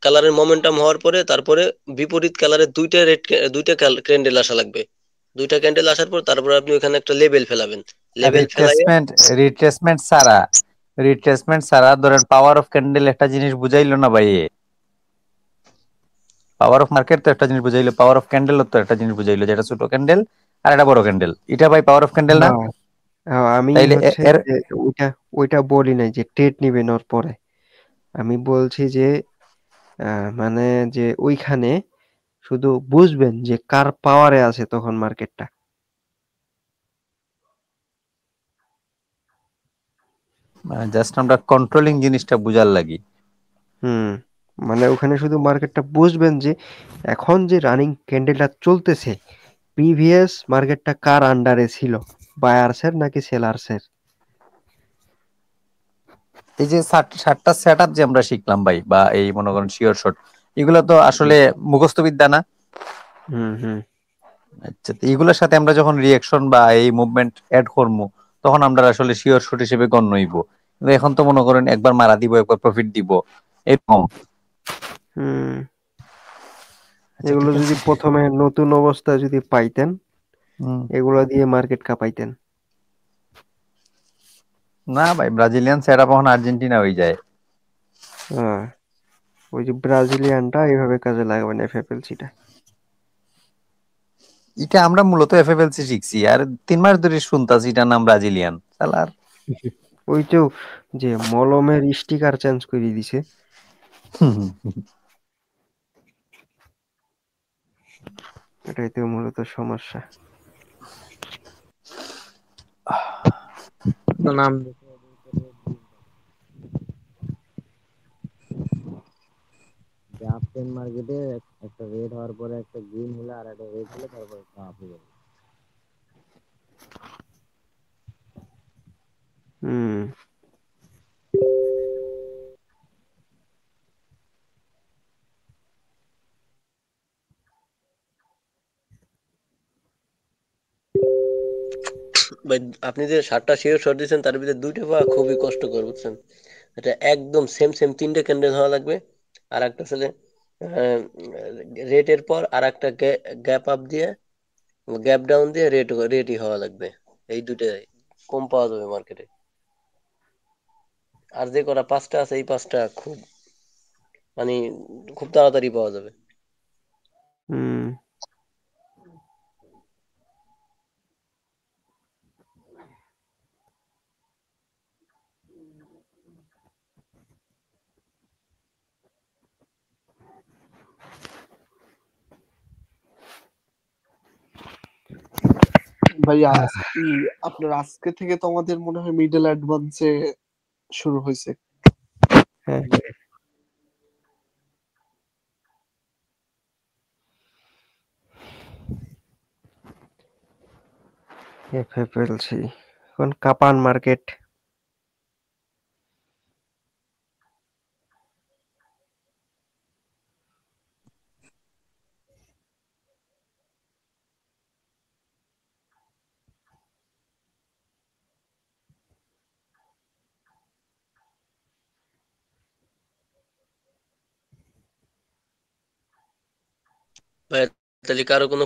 [SPEAKER 3] কালারের মোমেন্টাম হওয়ার পরে তারপরে বিপরীত কালারের দুইটা ক্যান্ডেল আসা লাগবে, দুইটা ক্যান্ডেল আসার পর তারপরে আপনি ওখানে একটা লেবেল ফেলাবেন, লেবেল ফেলাইয়া।
[SPEAKER 14] রিট্রেসমেন্ট ছাড়া, ধরেন পাওয়ার অফ ক্যান্ডেল একটা জিনিস বুঝাইলো না ভাই, পাওয়ার অফ মার্কেট তো একটা জিনিস বুঝাইলো, পাওয়ার অফ ক্যান্ডেল তো একটা জিনিস বুঝাইলো, যেটা ছোট ক্যান্ডেল আর একটা বড় ক্যান্ডেল, এটা ভাই পাওয়ার অফ ক্যান্ডেল না?
[SPEAKER 2] আমি
[SPEAKER 14] তাইলে
[SPEAKER 2] হচ্ছে যে ওইটা বলি নাই যে ট্রেড নিবেন ওর পরে, আমি বলছি যে মানে যে ওইখানে শুধু বুঝবেন যে কার পাওয়ারে আছে তখন মার্কেটটা।
[SPEAKER 14] জাস্ট আমরা কন্ট্রোলিং জিনিসটা বুঝার লাগি।
[SPEAKER 2] মানে ওখানে শুধু মার্কেটটা বুঝবেন যে এখন যে রানিং ক্যান্ডেলটা চলতেছে, প্রিভিয়াস মার্কেটটা কার আন্ডারে ছিল, বায়ার্সের নাকি সেলার্সের।
[SPEAKER 14] এই যে 7টা সেটআপ যে আমরা শিখলাম ভাই, বা এই মনে করেন শিওর শট, এগুলো তো আসলে মুখস্থ বিদ্যা না? আচ্ছা, তো এগুলোর সাথে আমরা যখন রিঅ্যাকশন বা এই মুভমেন্ট অ্যাড করবো, তখন আমরা আসলে শিওর শট হিসেবে গণ্য হইব। কিন্তু এখন তো মনে করেন একবার মারা দিব, একবার প্রফিট দিব, এরকম। আচ্ছা
[SPEAKER 2] এগুলো
[SPEAKER 14] ঠিক
[SPEAKER 2] যদি
[SPEAKER 14] আছে।
[SPEAKER 2] প্রথমে নতুন অবস্থায় যদি পাইতেন, এগুলো দিয়ে মার্কেট কাঁপাইতেন।
[SPEAKER 14] না ভাই, ব্রাজিলিয়ান সেট আপ এখন আর্জেন্টিনা হয়ে যায়।
[SPEAKER 2] হ্যাঁ, ওই যে ব্রাজিলিয়ানটা এইভাবে কাজে লাগাবেন এফএফএলসিটা।
[SPEAKER 14] এটা আমরা মূলত এফএফএলসি শিখছি, আর 3 মাস ধরে শুনতাছি এটার নাম ব্রাজিলিয়ান শালার।
[SPEAKER 2] ওই যে মলমের স্টিকার চেঞ্জ করে দিছে। এটাই তো মূলত সমস্যা।
[SPEAKER 8] নাম আপটেন মার্কেটে একটা রেড হওয়ার পরে একটা গ্রিন হলে আর একটা রেড হলে তারপর একটা আপ হয়ে যাবে।
[SPEAKER 3] ভাই আপনি যে 7টা শেয়ার শর্ট দিচ্ছেন তার ভিতরে 2টা পাওয়া খুবই কষ্টকর, বুঝছেন? এটা একদম সেম 3টে ক্যান্ডেল হওয়া লাগবে। আর একটা ছেলে রেটের পর আর একটা গ্যাপ আপ দিয়ে গ্যাপ ডাউন দিয়ে রেটই হওয়া লাগবে। এই দুটাই কম পাওয়া যাবে মার্কেটে। আর যে কটা 5টা আছে এই 5টা মানে খুব তাড়াতাড়ি পাওয়া যাবে।
[SPEAKER 15] ভাইয়া আপনার আজকে থেকে তো আমাদের মনে হয় মিডল অ্যাডভান্সে শুরু হয়েছে।
[SPEAKER 2] হ্যাঁ, এফএফএলসি এখন কাপান মার্কেট।
[SPEAKER 3] ভাই তাহলে কারো কোনো